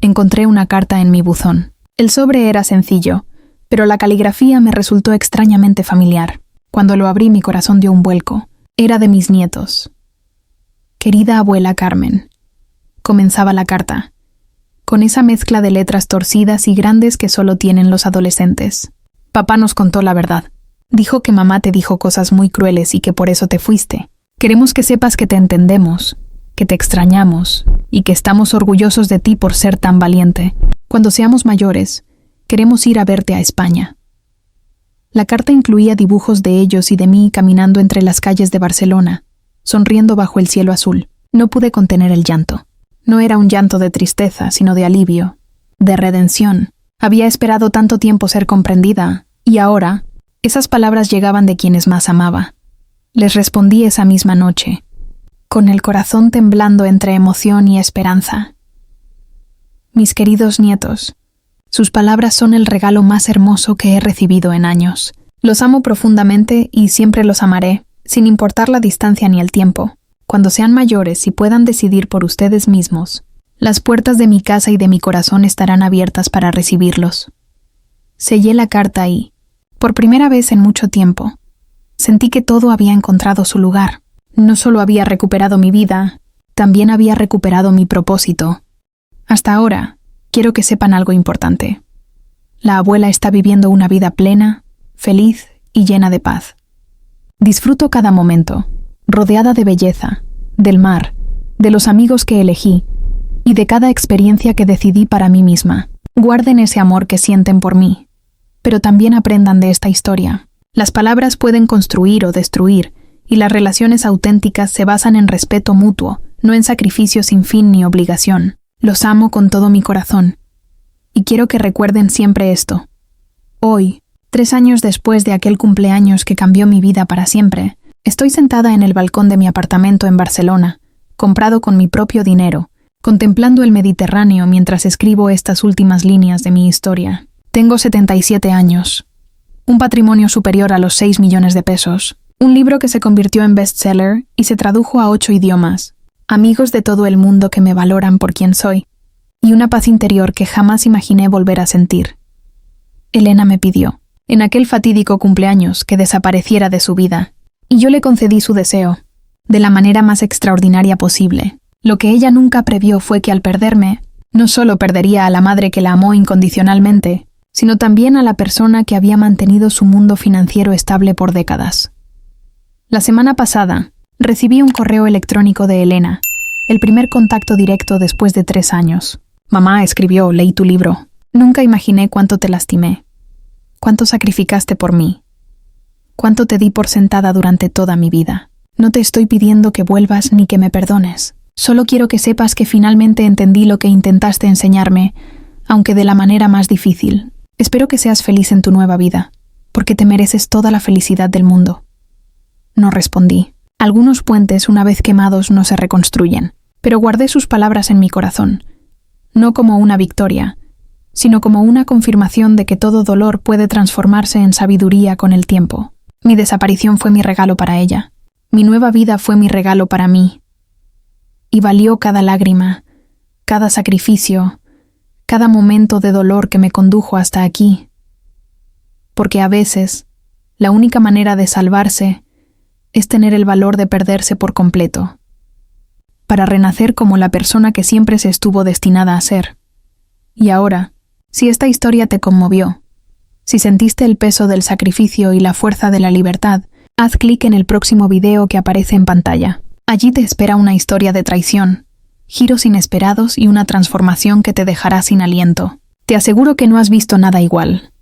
encontré una carta en mi buzón. El sobre era sencillo, pero la caligrafía me resultó extrañamente familiar. Cuando lo abrí, mi corazón dio un vuelco. Era de mis nietos. Querida abuela Carmen, comenzaba la carta, con esa mezcla de letras torcidas y grandes que solo tienen los adolescentes. Papá nos contó la verdad. Dijo que mamá te dijo cosas muy crueles y que por eso te fuiste. Queremos que sepas que te entendemos, que te extrañamos y que estamos orgullosos de ti por ser tan valiente. Cuando seamos mayores, queremos ir a verte a España. La carta incluía dibujos de ellos y de mí caminando entre las calles de Barcelona, sonriendo bajo el cielo azul. No pude contener el llanto. No era un llanto de tristeza, sino de alivio, de redención. Había esperado tanto tiempo ser comprendida, y ahora, esas palabras llegaban de quienes más amaba. Les respondí esa misma noche, con el corazón temblando entre emoción y esperanza. Mis queridos nietos, sus palabras son el regalo más hermoso que he recibido en años. Los amo profundamente y siempre los amaré, sin importar la distancia ni el tiempo. Cuando sean mayores y puedan decidir por ustedes mismos, las puertas de mi casa y de mi corazón estarán abiertas para recibirlos. Sellé la carta y, por primera vez en mucho tiempo, sentí que todo había encontrado su lugar. No solo había recuperado mi vida, también había recuperado mi propósito. Hasta ahora, quiero que sepan algo importante. La abuela está viviendo una vida plena, feliz y llena de paz. Disfruto cada momento, rodeada de belleza, del mar, de los amigos que elegí y de cada experiencia que decidí para mí misma. Guarden ese amor que sienten por mí, pero también aprendan de esta historia. Las palabras pueden construir o destruir, y las relaciones auténticas se basan en respeto mutuo, no en sacrificio sin fin ni obligación. Los amo con todo mi corazón, y quiero que recuerden siempre esto. Hoy, 3 años después de aquel cumpleaños que cambió mi vida para siempre, estoy sentada en el balcón de mi apartamento en Barcelona, comprado con mi propio dinero, contemplando el Mediterráneo mientras escribo estas últimas líneas de mi historia. Tengo 77 años, un patrimonio superior a los 6 millones de pesos, un libro que se convirtió en bestseller y se tradujo a 8 idiomas, amigos de todo el mundo que me valoran por quien soy, y una paz interior que jamás imaginé volver a sentir. Elena me pidió, en aquel fatídico cumpleaños, que desapareciera de su vida, y yo le concedí su deseo, de la manera más extraordinaria posible. Lo que ella nunca previó fue que al perderme, no solo perdería a la madre que la amó incondicionalmente, sino también a la persona que había mantenido su mundo financiero estable por décadas. La semana pasada, recibí un correo electrónico de Elena, el primer contacto directo después de 3 años. Mamá, escribió, leí tu libro. Nunca imaginé cuánto te lastimé, cuánto sacrificaste por mí, cuánto te di por sentada durante toda mi vida. No te estoy pidiendo que vuelvas ni que me perdones. Solo quiero que sepas que finalmente entendí lo que intentaste enseñarme, aunque de la manera más difícil. Espero que seas feliz en tu nueva vida, porque te mereces toda la felicidad del mundo. No respondí. Algunos puentes, una vez quemados, no se reconstruyen, pero guardé sus palabras en mi corazón, no como una victoria, sino como una confirmación de que todo dolor puede transformarse en sabiduría con el tiempo. Mi desaparición fue mi regalo para ella. Mi nueva vida fue mi regalo para mí. Y valió cada lágrima, cada sacrificio, cada momento de dolor que me condujo hasta aquí. Porque a veces, la única manera de salvarse es tener el valor de perderse por completo, para renacer como la persona que siempre se estuvo destinada a ser. Y ahora, si esta historia te conmovió, si sentiste el peso del sacrificio y la fuerza de la libertad, haz clic en el próximo video que aparece en pantalla. Allí te espera una historia de traición, giros inesperados y una transformación que te dejará sin aliento. Te aseguro que no has visto nada igual.